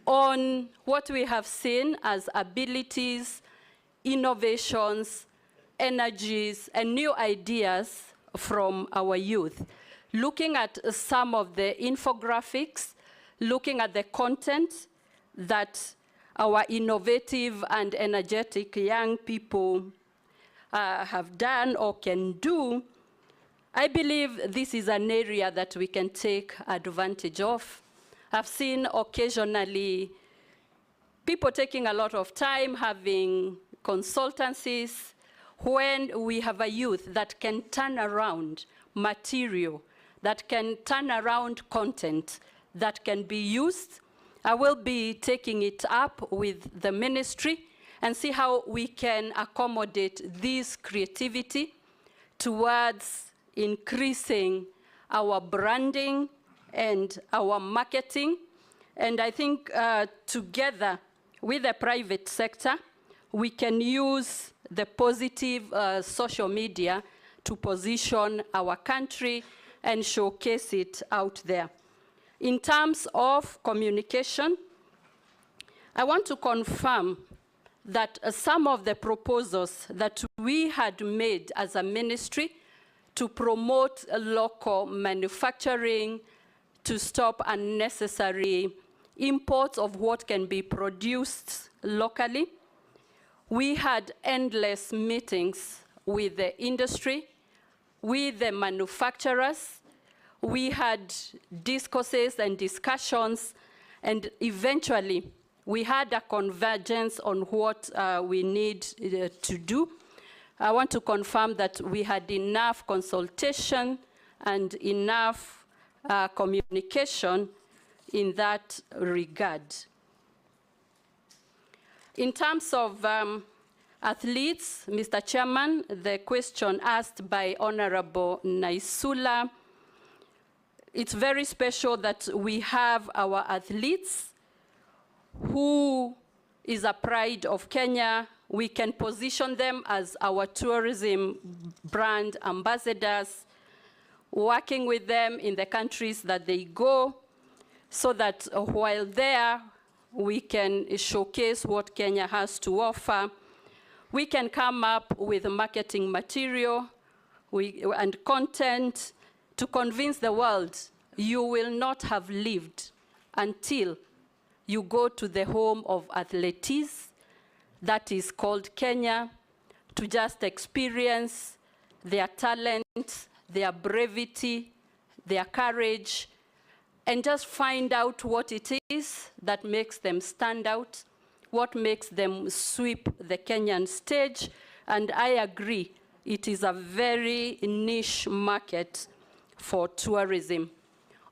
on what we have seen as abilities, innovations, energies, and new ideas from our youth. Looking at some of the infographics, looking at the content that our innovative and energetic young people have done or can do, I believe this is an area that we can take advantage of. I've seen occasionally people taking a lot of time having consultancies when we have a youth that can turn around material, that can turn around content, that can be used. I will be taking it up with the ministry and see how we can accommodate this creativity towards increasing our branding and our marketing. And I think together with the private sector, we can use the positive social media to position our country and showcase it out there. In terms of communication, I want to confirm that some of the proposals that we had made as a ministry to promote local manufacturing, to stop unnecessary imports of what can be produced locally. We had endless meetings with the industry, with the manufacturers. We had discourses and discussions, and eventually we had a convergence on what we need to do. I want to confirm that we had enough consultation and enough communication in that regard. In terms of athletes, Mr. Chairman, the question asked by Honorable Naisula, it's very special that we have our athletes who is a pride of Kenya. We can position them as our tourism brand ambassadors, working with them in the countries that they go, so that while there, we can showcase what Kenya has to offer. We can come up with marketing material and content to convince the world you will not have lived until you go to the home of athletes that is called Kenya, to just experience their talent, their brevity, their courage, and just find out what it is that makes them stand out, what makes them sweep the Kenyan stage. And I agree, it is a very niche market for tourism.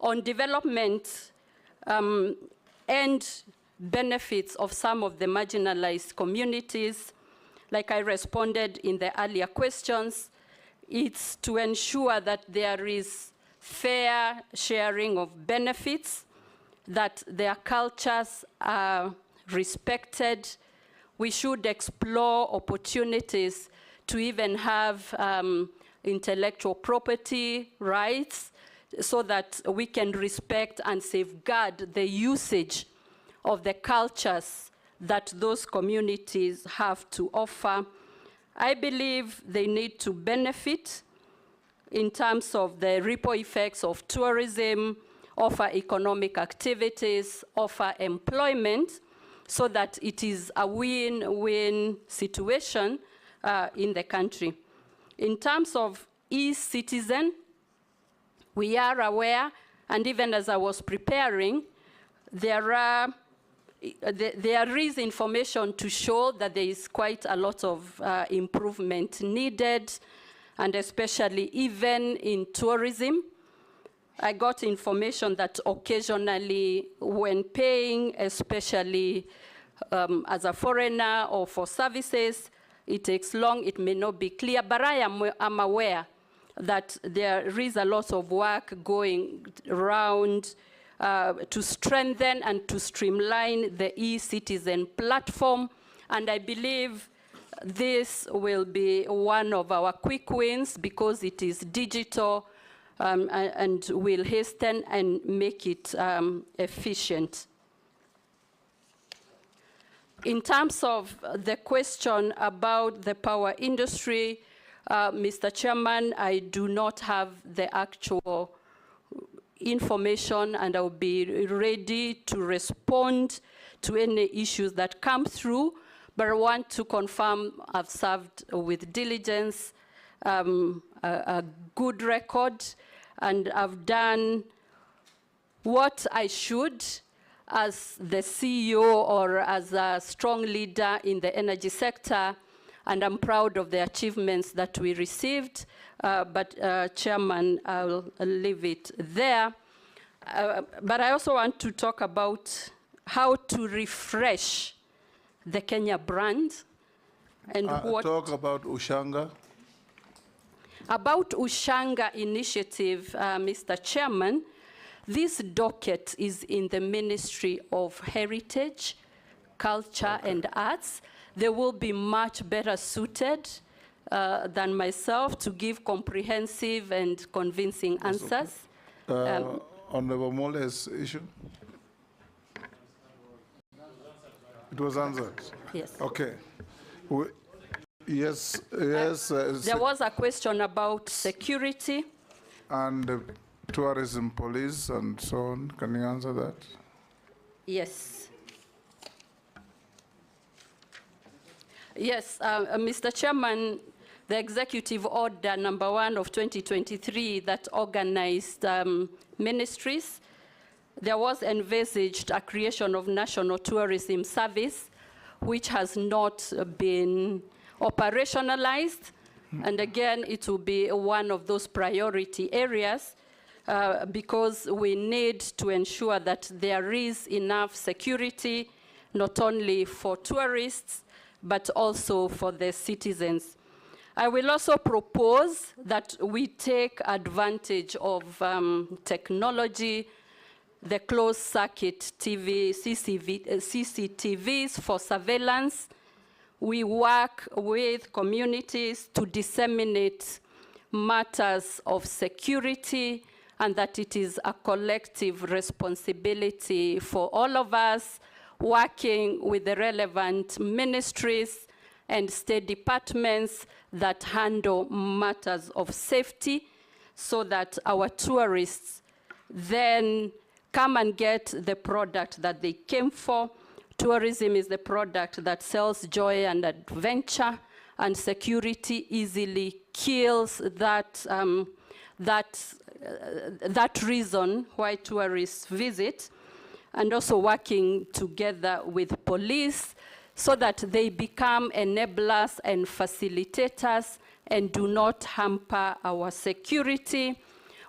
On development and benefits of some of the marginalized communities, like I responded in the earlier questions, it's to ensure that there is fair sharing of benefits, that their cultures are respected. We should explore opportunities to even have intellectual property rights so that we can respect and safeguard the usage of the cultures that those communities have to offer. I believe they need to benefit in terms of the ripple effects of tourism, offer economic activities, offer employment, so that it is a win-win situation in the country. In terms of e-citizen, we are aware And even as I was preparing, there is information to show that there is quite a lot of improvement needed, and especially even in tourism. I got information that occasionally when paying, especially as a foreigner or for services, it takes long, it may not be clear, but I'm aware that there is a lot of work going around to strengthen and to streamline the e-citizen platform, and I believe this will be one of our quick wins because it is digital and will hasten and make it efficient. In terms of the question about the power industry, Mr. Chairman, I do not have the actual information, and I'll be ready to respond to any issues that come through, but I want to confirm I've served with diligence, a good record, and I've done what I should as the CEO or as a strong leader in the energy sector, and I'm proud of the achievements that we received. But Chairman, I'll leave it there. But I also want to talk about how to refresh the Kenya brand and what... Talk about Ushanga. About Ushanga initiative, Mr. Chairman, this docket is in the Ministry of Heritage, Culture and Arts. They will be much better suited than myself to give comprehensive and convincing answers. Honorable Mole's issue? It was answered? Yes. Okay. Yes. There was a question about security. And tourism police and so on. Can you answer that? Yes. Yes, Mr. Chairman, the executive order number 1 of 2023 that organized ministries, there was envisaged a creation of National Tourism Service, which has not been operationalized. And again, it will be one of those priority areas because we need to ensure that there is enough security, not only for tourists, but also for the citizens. I will also propose that we take advantage of technology, the closed circuit TV, CCTVs for surveillance. We work with communities to disseminate matters of security, and that it is a collective responsibility for all of us, working with the relevant ministries and state departments that handle matters of safety, so that our tourists then come and get the product that they came for. Tourism is the product that sells joy and adventure, and security easily kills that reason why tourists visit, and also working together with police so that they become enablers and facilitators and do not hamper our security.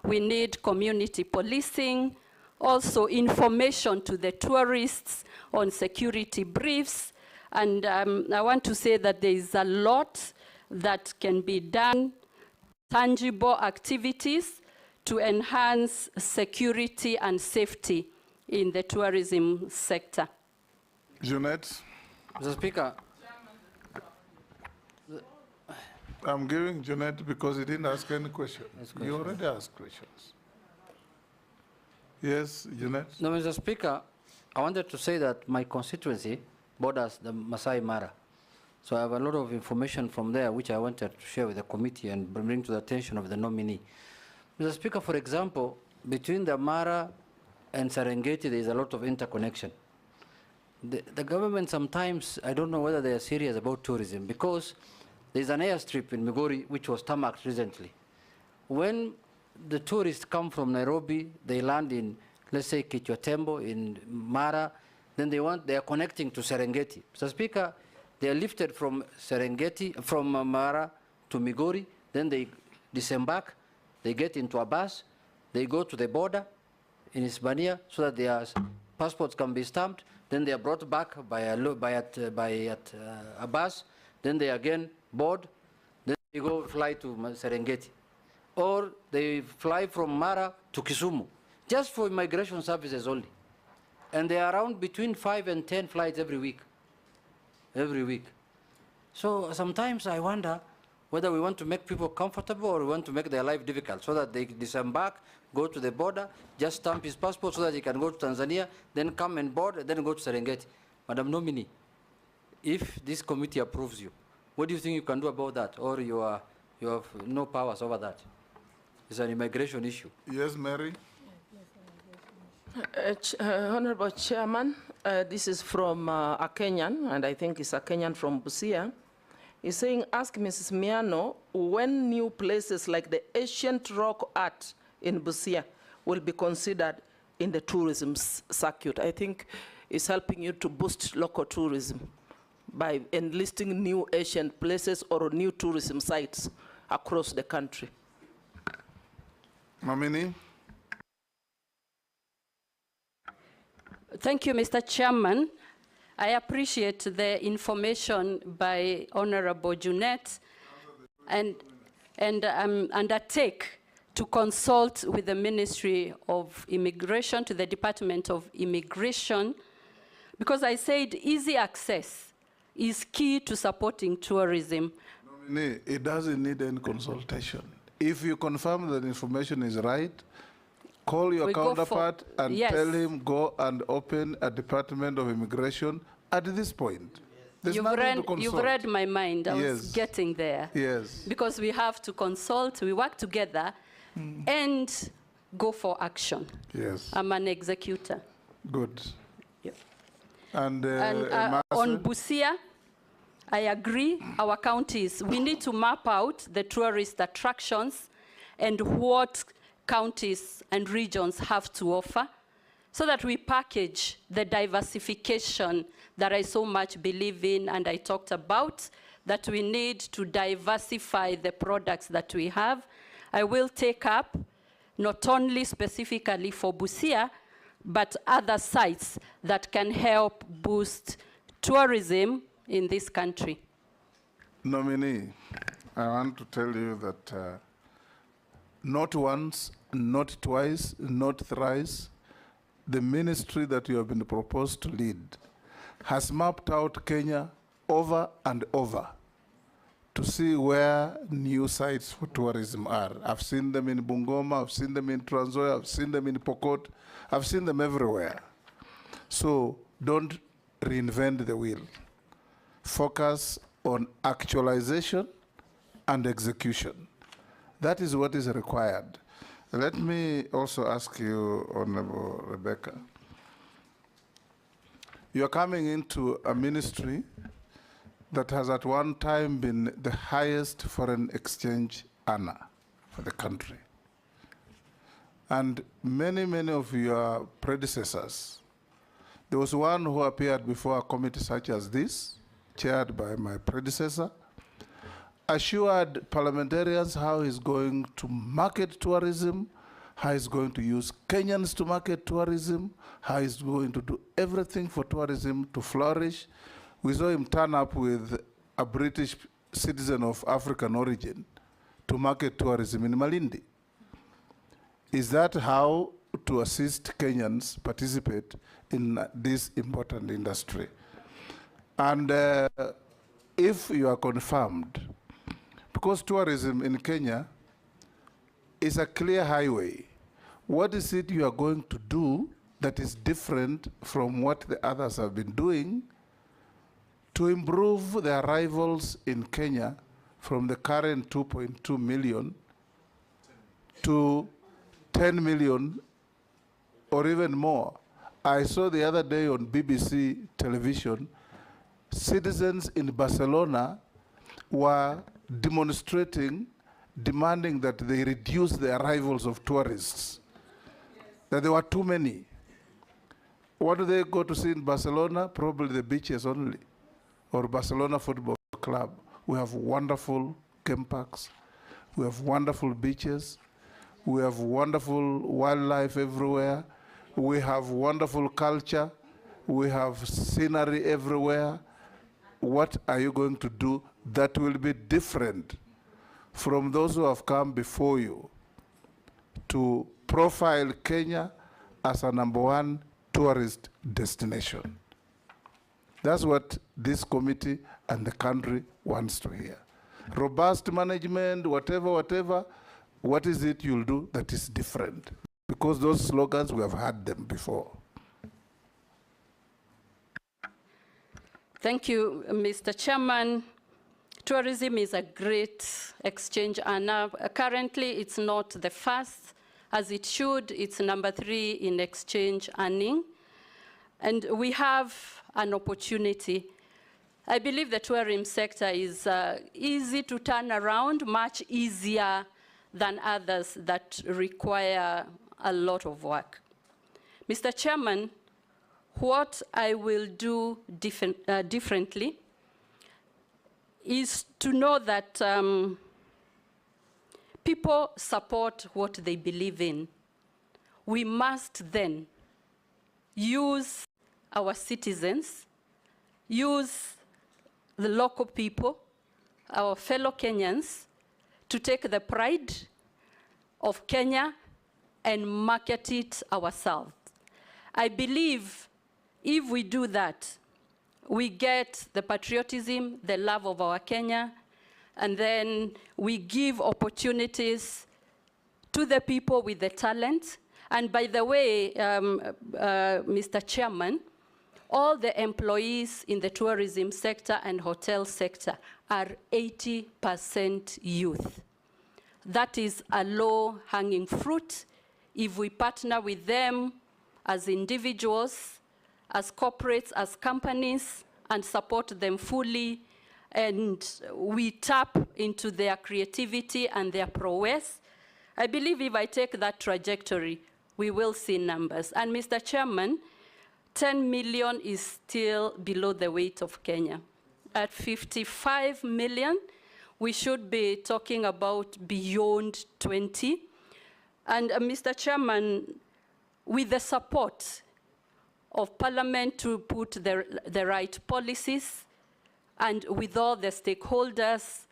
We need community policing, also information to the tourists on security briefs. And I want to say that there is a lot that can be done, tangible activities to enhance security and safety in the tourism sector. Jeanette? Mr. Speaker. I'm giving Jeanette because he didn't ask any question. You already asked questions. Yes, Jeanette? No, Mr. Speaker, I wanted to say that my constituency borders the Masai Mara. So I have a lot of information from there which I wanted to share with the committee and bring to the attention of the nominee. Mr. Speaker, for example, between the Mara and Serengeti, there is a lot of interconnection. The government sometimes, I don't know whether they are serious about tourism, because there is an airstrip in Migori which was tarmacked recently. When the tourists come from Nairobi, they land in, let's say, Kichwatembo, in Mara, then they are connecting to Serengeti. Mr. Speaker, they are lifted from Serengeti, from Mara to Migori, then they disembark, they get into a bus, they go to the border in Hispania so that their passports can be stamped, then they are brought back by a bus, then they again board, then they go fly to Serengeti. Or they fly from Mara to Kisumu, just for immigration services only. And they are around between 5 and 10 flights every week. So sometimes I wonder whether we want to make people comfortable or we want to make their life difficult so that they disembark, go to the border, just stamp his passport so that he can go to Tanzania, then come and board, and then go to Serengeti. Madam Nominee, if this committee approves you, what do you think you can do about that? Or you have no powers over that? It's an immigration issue. Yes, Mary? Honorable Chairman, this is from a Kenyan, and I think it's a Kenyan from Busia. He's saying, ask Mrs. Miano when new places like the ancient rock art in Busia will be considered in the tourism circuit. I think it's helping you to boost local tourism by enlisting new ancient places or new tourism sites across the country. Nominee? Thank you, Mr. Chairman. I appreciate the information by Honorable Junet and undertake to consult with the Ministry of Immigration, to the Department of Immigration, because I said easy access is key to supporting tourism. Nominee, it doesn't need any consultation. If you confirm that information is right, call your counterpart and tell him go and open a Department of Immigration at this point. You've read my mind. I was getting there. Yes. Because we have to consult, we work together, and go for action. Yes. I'm an executor. Good. Yeah. And on Busia, I agree, our counties, we need to map out the tourist attractions and what counties and regions have to offer so that we package the diversification that I so much believe in and I talked about, that we need to diversify the products that we have. I will take up not only specifically for Busia, but other sites that can help boost tourism in this country. Nominee, I want to tell you that not once, not twice, not thrice, the ministry that you have been proposed to lead has mapped out Kenya over and over to see where new sites for tourism are. I've seen them in Bungoma, I've seen them in Trans Nzoia, I've seen them in Pokot, I've seen them everywhere. So don't reinvent the wheel. Focus on actualization and execution. That is what is required. Let me also ask you, Honorable Rebecca. You're coming into a ministry that has at one time been the highest foreign exchange earner for the country. And many, many of your predecessors, there was one who appeared before a committee such as this, chaired by my predecessor, assured parliamentarians how he's going to market tourism, how he's going to use Kenyans to market tourism, how he's going to do everything for tourism to flourish. We saw him turn up with a British citizen of African origin to market tourism in Malindi. Is that how to assist Kenyans participate in this important industry? And if you are confirmed, because tourism in Kenya is a clear highway, what is it you are going to do that is different from what the others have been doing to improve the arrivals in Kenya from the current 2.2 million to 10 million or even more? I saw the other day on BBC television, citizens in Barcelona were demonstrating demanding that they reduce the arrivals of tourists, that there were too many. What do they go to see in Barcelona? Probably the beaches only, or Barcelona Football Club. We have wonderful game parks. We have wonderful beaches. We have wonderful wildlife everywhere. We have wonderful culture. We have scenery everywhere. What are you going to do that will be different from those who have come before you to profile Kenya as a #1 tourist destination? That's what this committee and the country wants to hear. Robust management, whatever, what is it you'll do that is different? Because those slogans, we have heard them before. Thank you, Mr. Chairman. Tourism is a great exchange earner. Currently, it's not the first, as it should. It's #3 in exchange earning. And we have an opportunity. I believe the tourism sector is easy to turn around, much easier than others that require a lot of work. Mr. Chairman, what I will do differently is to know that people support what they believe in. We must then use our citizens, use the local people, our fellow Kenyans, to take the pride of Kenya and market it ourselves. I believe if we do that, we get the patriotism, the love of our Kenya, and then we give opportunities to the people with the talent. And by the way, Mr. Chairman, all the employees in the tourism sector and hotel sector are 80% youth. That is a low-hanging fruit. If we partner with them as individuals, as corporates, as companies, and support them fully, and we tap into their creativity and their prowess, I believe if I take that trajectory, we will see numbers. And Mr. Chairman, 10 million is still below the weight of Kenya. At 55 million, we should be talking about beyond 20. And Mr. Chairman, with the support of Parliament to put the right policies, and with all the stakeholders,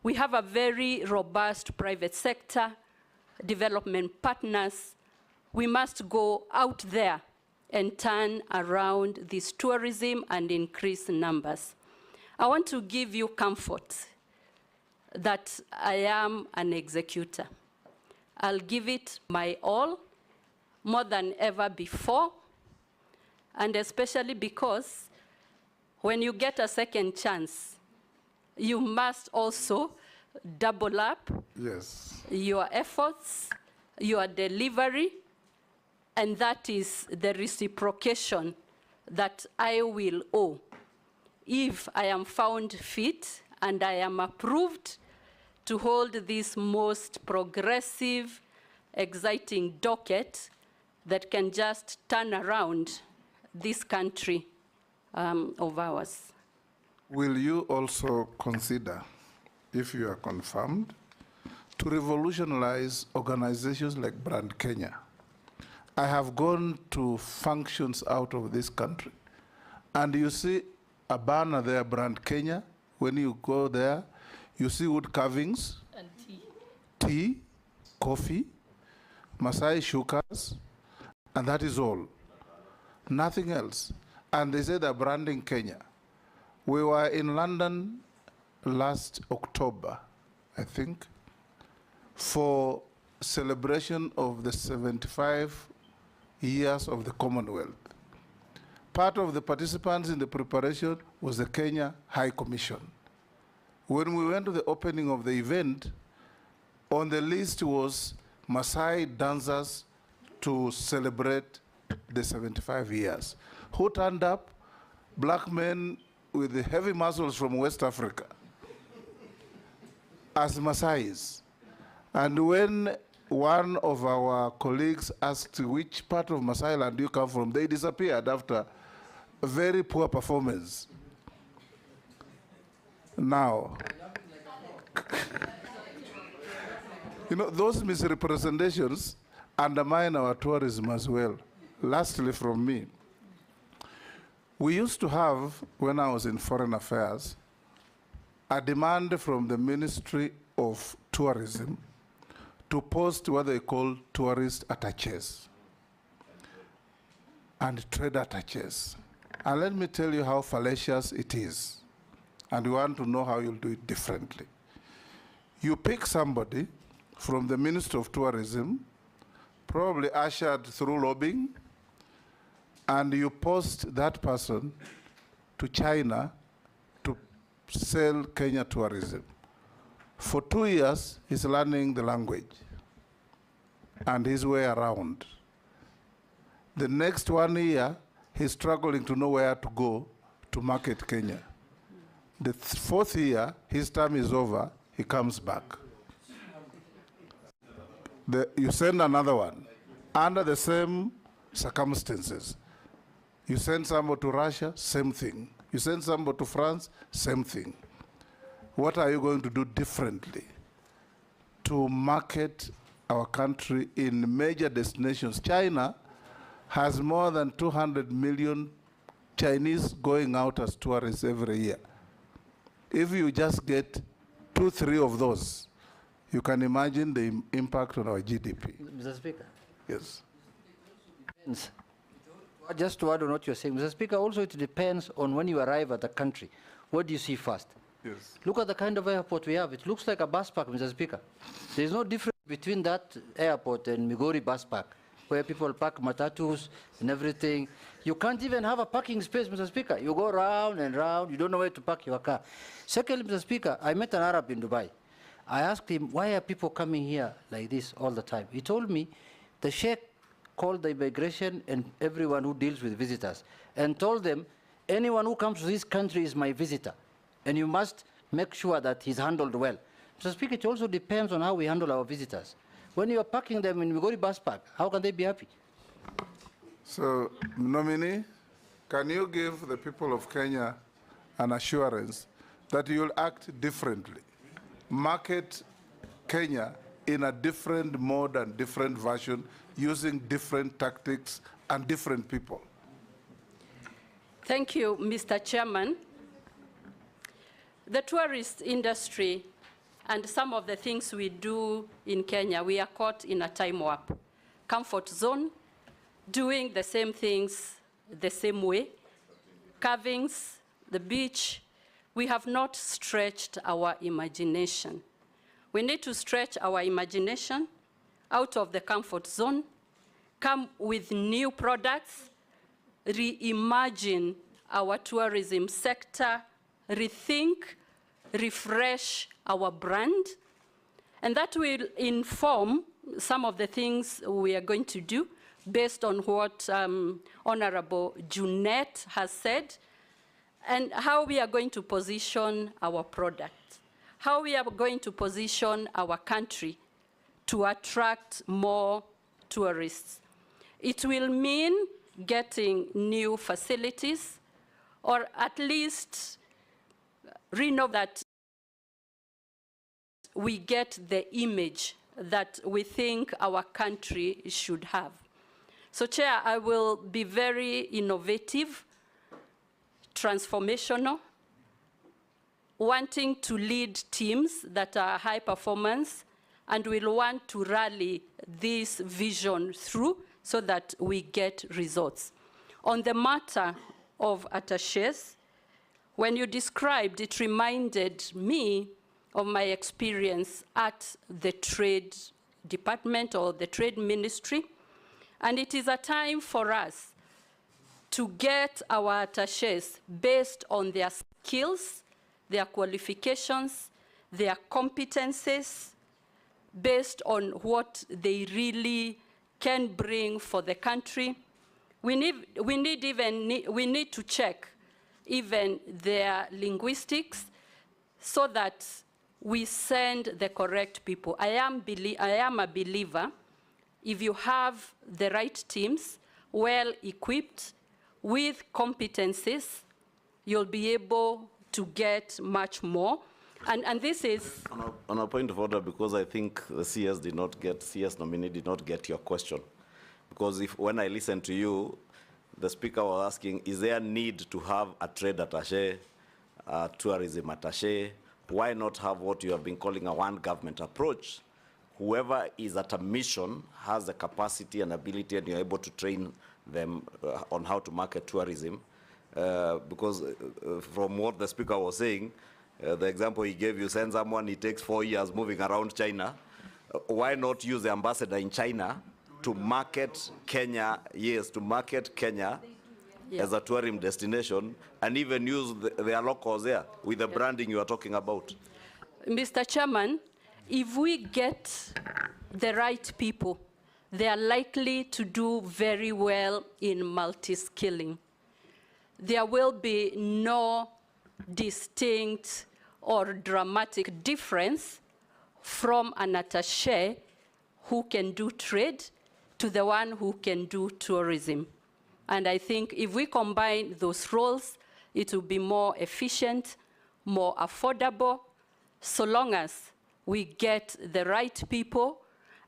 we have a very robust private sector, development partners. We must go out there and turn around this tourism and increase numbers. I want to give you comfort that I am an executor. I'll give it my all, more than ever before, and especially because when you get a second chance, you must also double up your efforts, your delivery, and that is the reciprocation that I will owe if I am found fit and I am approved to hold this most progressive, exciting docket that can just turn around this country of ours. Will you also consider, if you are confirmed, to revolutionize organizations like Brand Kenya? I have gone to functions out of this country, and you see a banner there, Brand Kenya. When you go there, you see wood carvings, and tea, coffee, Masai shukas, and that is all. Nothing else. And they say they're branding Kenya. We were in London last October, I think, for celebration of the 75 years of the Commonwealth. Part of the participants in the preparation was the Kenya High Commission. When we went to the opening of the event, on the list was Maasai dancers to celebrate the 75 years. Who turned up? Black men with the heavy muscles from West Africa as Maasais. And when one of our colleagues asked which part of Masai land do you come from, they disappeared after a very poor performance. Now, you know, those misrepresentations undermine our tourism as well. Lastly, from me, we used to have, when I was in foreign affairs, a demand from the Ministry of Tourism to post what they call tourist attaches and trade attaches. And let me tell you how fallacious it is. And we want to know how you'll do it differently. You pick somebody from the Ministry of Tourism, probably ushered through lobbying, and you post that person to China to sell Kenya tourism. For 2 years, he's learning the language and his way around. The next 1 year, he's struggling to know where to go to market Kenya. The fourth year, his term is over, he comes back. You send another one under the same circumstances. You send somebody to Russia, same thing. You send somebody to France, same thing. What are you going to do differently to market our country in major destinations? China has more than 200 million Chinese going out as tourists every year. If you just get 2, 3 of those, you can imagine the impact on our GDP. Mr. Speaker. Yes. Depends. Just to add on what you're saying, Mr. Speaker, also it depends on when you arrive at the country. What do you see first? Yes. Look at the kind of airport we have. It looks like a bus park, Mr. Speaker. There's no difference between that airport and Migori bus park, where people park matatus and everything. You can't even have a parking space, Mr. Speaker. You go round and round. You don't know where to park your car. Secondly, Mr. Speaker, I met an Arab in Dubai. I asked him, why are people coming here like this all the time? He told me the sheikh called the immigration and everyone who deals with visitors and told them, anyone who comes to this country is my visitor, and you must make sure that he's handled well. Mr. Speaker, it also depends on how we handle our visitors. When you are parking them in Migori bus park, how can they be happy? So, nominee, can you give the people of Kenya an assurance that you'll act differently? Market Kenya in a different mode and different version, using different tactics and different people. Thank you, Mr. Chairman. The tourist industry and some of the things we do in Kenya, we are caught in a time warp. Comfort zone, doing the same things the same way, carvings, the beach. We have not stretched our imagination. We need to stretch our imagination out of the comfort zone, come with new products, reimagine our tourism sector, rethink, refresh our brand, and that will inform some of the things we are going to do based on what Honorable Junette has said, and how we are going to position our product, how we are going to position our country to attract more tourists. It will mean getting new facilities, or at least renovate that we get the image that we think our country should have. So, Chair, I will be very innovative, transformational, wanting to lead teams that are high performance, and will want to rally this vision through so that we get results. On the matter of attachés, when you described, it reminded me of my experience at the Trade Department or the Trade Ministry, and it is a time for us to get our attachés based on their skills, their qualifications, their competences, based on what they really can bring for the country. We need to check even their linguistics so that we send the correct people. I am a believer, if you have the right teams, well equipped, with competencies, you'll be able to get much more. And this is... On a point of order, because I think the CS nominee did not get your question. Because when I listened to you, the speaker was asking, is there a need to have a trade attaché, a tourism attaché? Why not have what you have been calling a one government approach? Whoever is at a mission has the capacity and ability, and you're able to train them on how to market tourism. Because from what the speaker was saying, the example he gave, you send someone, it takes 4 years moving around China. Why not use the ambassador in China to market Kenya, to market Kenya as a tourism destination, and even use their locals there with the branding you are talking about? Mr. Chairman, if we get the right people, they are likely to do very well in multi-skilling. There will be no distinct or dramatic difference from an attaché who can do trade to the one who can do tourism. And I think if we combine those roles, it will be more efficient, more affordable, so long as we get the right people,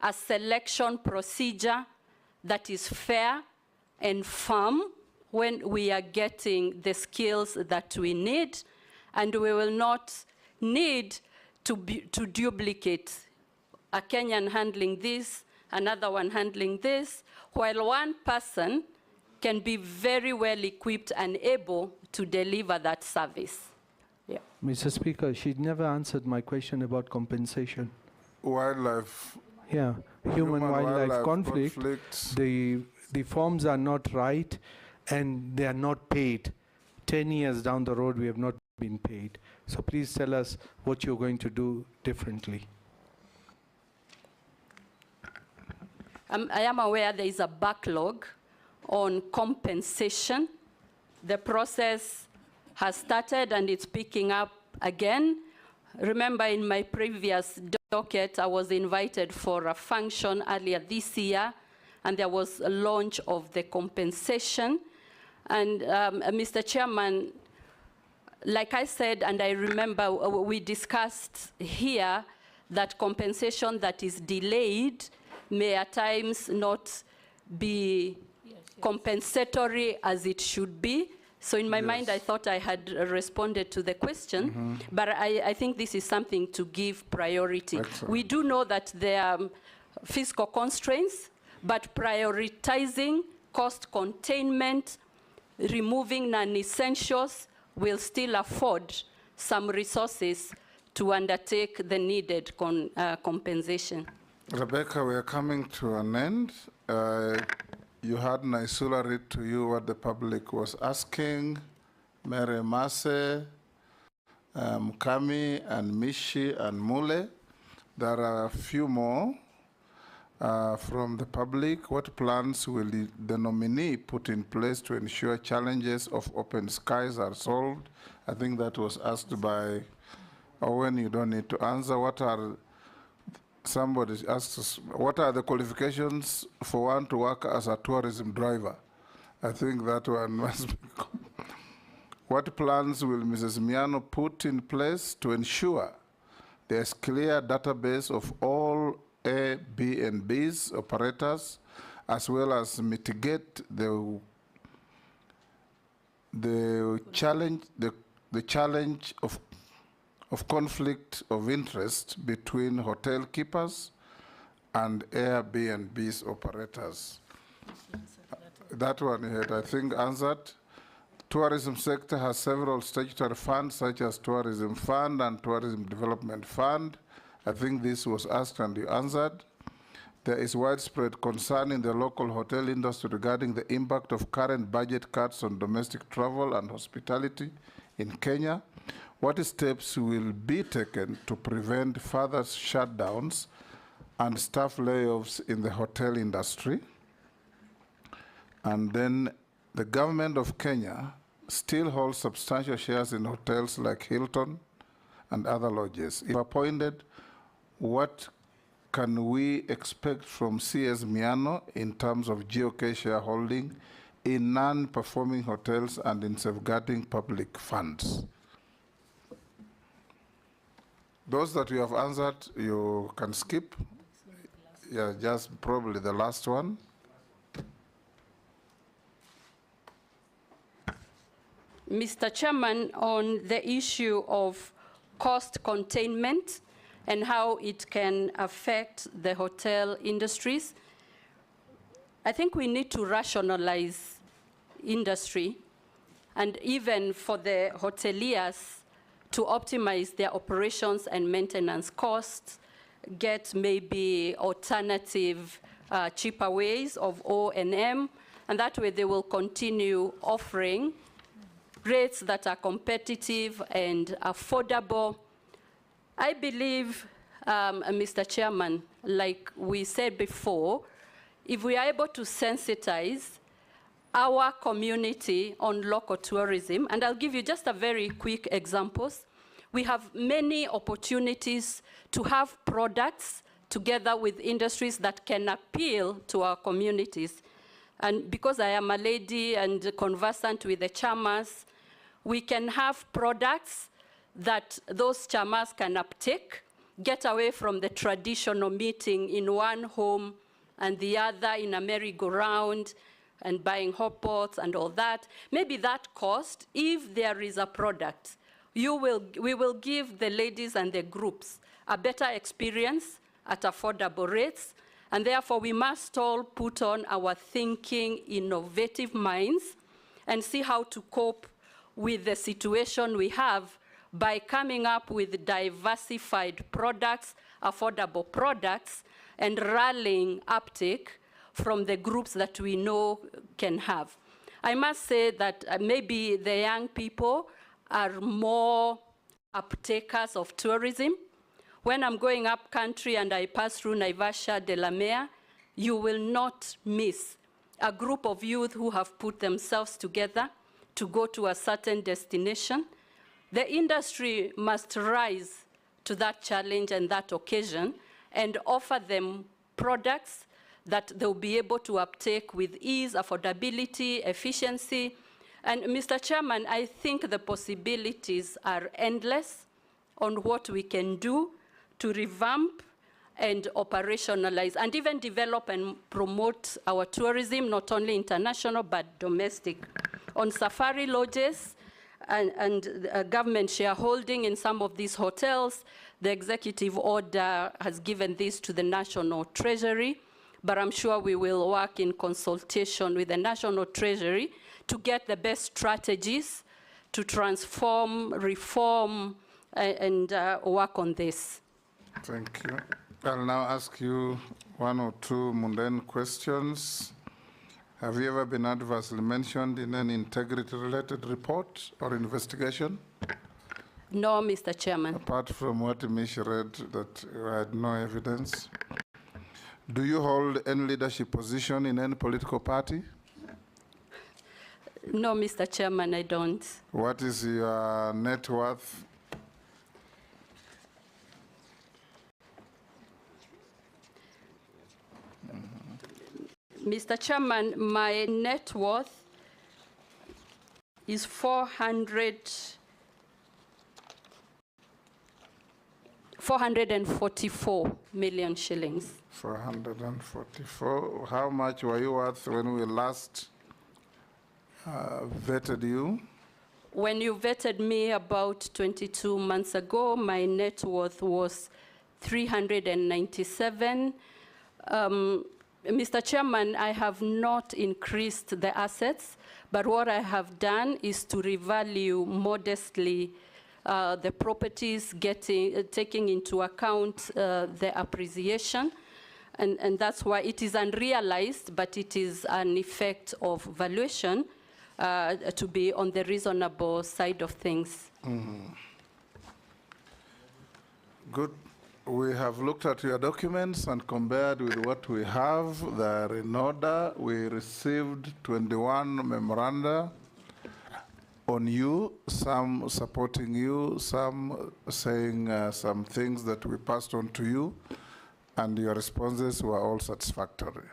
a selection procedure that is fair and firm when we are getting the skills that we need, and we will not need to duplicate a Kenyan handling this, another one handling this, while one person can be very well equipped and able to deliver that service. Yeah. Mr. Speaker, she never answered my question about compensation. Wildlife. Yeah, human-wildlife conflict. The forms are not right, and they are not paid. 10 years down the road, we have not been paid. So please tell us what you're going to do differently. I am aware there is a backlog on compensation. The process has started and it's picking up again. Remember, in my previous docket, I was invited for a function earlier this year, and there was a launch of the compensation. And Mr. Chairman, like I said, and I remember we discussed here that compensation that is delayed may at times not be compensatory as it should be. So in my mind, I thought I had responded to the question, but I think this is something to give priority. Excellent. We do know that there are fiscal constraints, but prioritizing cost containment, removing non-essentials will still afford some resources to undertake the needed compensation. Rebecca, we are coming to an end. You had Naisula read to you what the public was asking. Mary Mase, Kami, and Mishi, and Mule. There are a few more from the public. What plans will the nominee put in place to ensure challenges of open skies are solved? I think that was asked by Owen. You don't need to answer. Somebody asks us, what are the qualifications for one to work as a tourism driver? I think that one must be. What plans will Mrs. Miano put in place to ensure there's clear database of all Airbnbs operators, as well as mitigate the challenge of conflict of interest between hotel keepers and Airbnb's operators? That one you had, I think, answered. Tourism sector has several statutory funds, such as Tourism Fund and Tourism Development Fund. I think this was asked and you answered. There is widespread concern in the local hotel industry regarding the impact of current budget cuts on domestic travel and hospitality in Kenya. What steps will be taken to prevent further shutdowns and staff layoffs in the hotel industry? And then the government of Kenya still holds substantial shares in hotels like Hilton and other lodges. If appointed, what can we expect from CS Miano in terms of GOK shareholding in non-performing hotels and in safeguarding public funds? Those that you have answered, you can skip. Yeah, just probably the last one. Mr. Chairman, on the issue of cost containment and how it can affect the hotel industries, I think we need to rationalize industry, and even for the hoteliers to optimize their operations and maintenance costs, get maybe alternative, cheaper ways of O&M, and that way they will continue offering rates that are competitive and affordable. I believe, Mr. Chairman, like we said before, if we are able to sensitize our community on local tourism, and I'll give you just a very quick examples. We have many opportunities to have products together with industries that can appeal to our communities. And because I am a lady and conversant with the chamas, we can have products that those chamas can uptake, get away from the traditional meeting in one home and the other in a merry-go-round and buying hot pots and all that. Maybe that cost, if there is a product, we will give the ladies and the groups a better experience at affordable rates, and therefore we must all put on our thinking, innovative minds and see how to cope with the situation we have by coming up with diversified products, affordable products, and rallying uptake from the groups that we know can have. I must say that maybe the young people are more uptakers of tourism. When I'm going up country and I pass through Naivasha, Delamere, you will not miss a group of youth who have put themselves together to go to a certain destination. The industry must rise to that challenge and that occasion and offer them products that they'll be able to uptake with ease, affordability, efficiency. And Mr. Chairman, I think the possibilities are endless on what we can do to revamp and operationalize and even develop and promote our tourism, not only international but domestic. On safari lodges and government shareholding in some of these hotels, the executive order has given this to the National Treasury, but I'm sure we will work in consultation with the National Treasury to get the best strategies to transform, reform, and work on this. Thank you. I'll now ask you one or two mundane questions. Have you ever been adversely mentioned in an integrity-related report or investigation? No, Mr. Chairman. Apart from what Mish read, that you had no evidence. Do you hold any leadership position in any political party? No, Mr. Chairman, I don't. What is your net worth? Mr. Chairman, my net worth is 444 million shillings. 444. How much were you worth when we last vetted you? When you vetted me about 22 months ago, my net worth was 397. Mr. Chairman, I have not increased the assets, but what I have done is to revalue modestly the properties, taking into account the appreciation, and that's why it is unrealized, but it is an effect of valuation to be on the reasonable side of things. Mm-hmm. Good. We have looked at your documents and compared with what we have. They are in order. We received 21 memoranda on you, some supporting you, some saying some things that we passed on to you, and your responses were all satisfactory.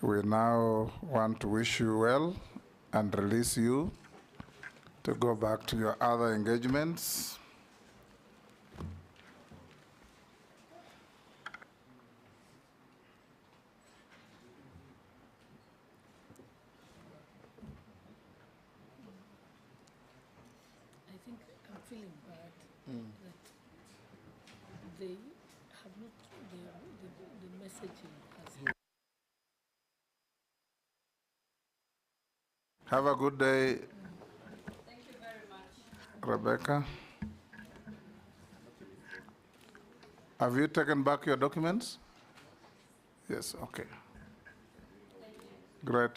We now want to wish you well and release you to go back to your other engagements. I think I'm feeling bad that they have not, the messaging has. Have a good day. Thank you very much. Rebecca. Have you taken back your documents? Yes, okay. Great.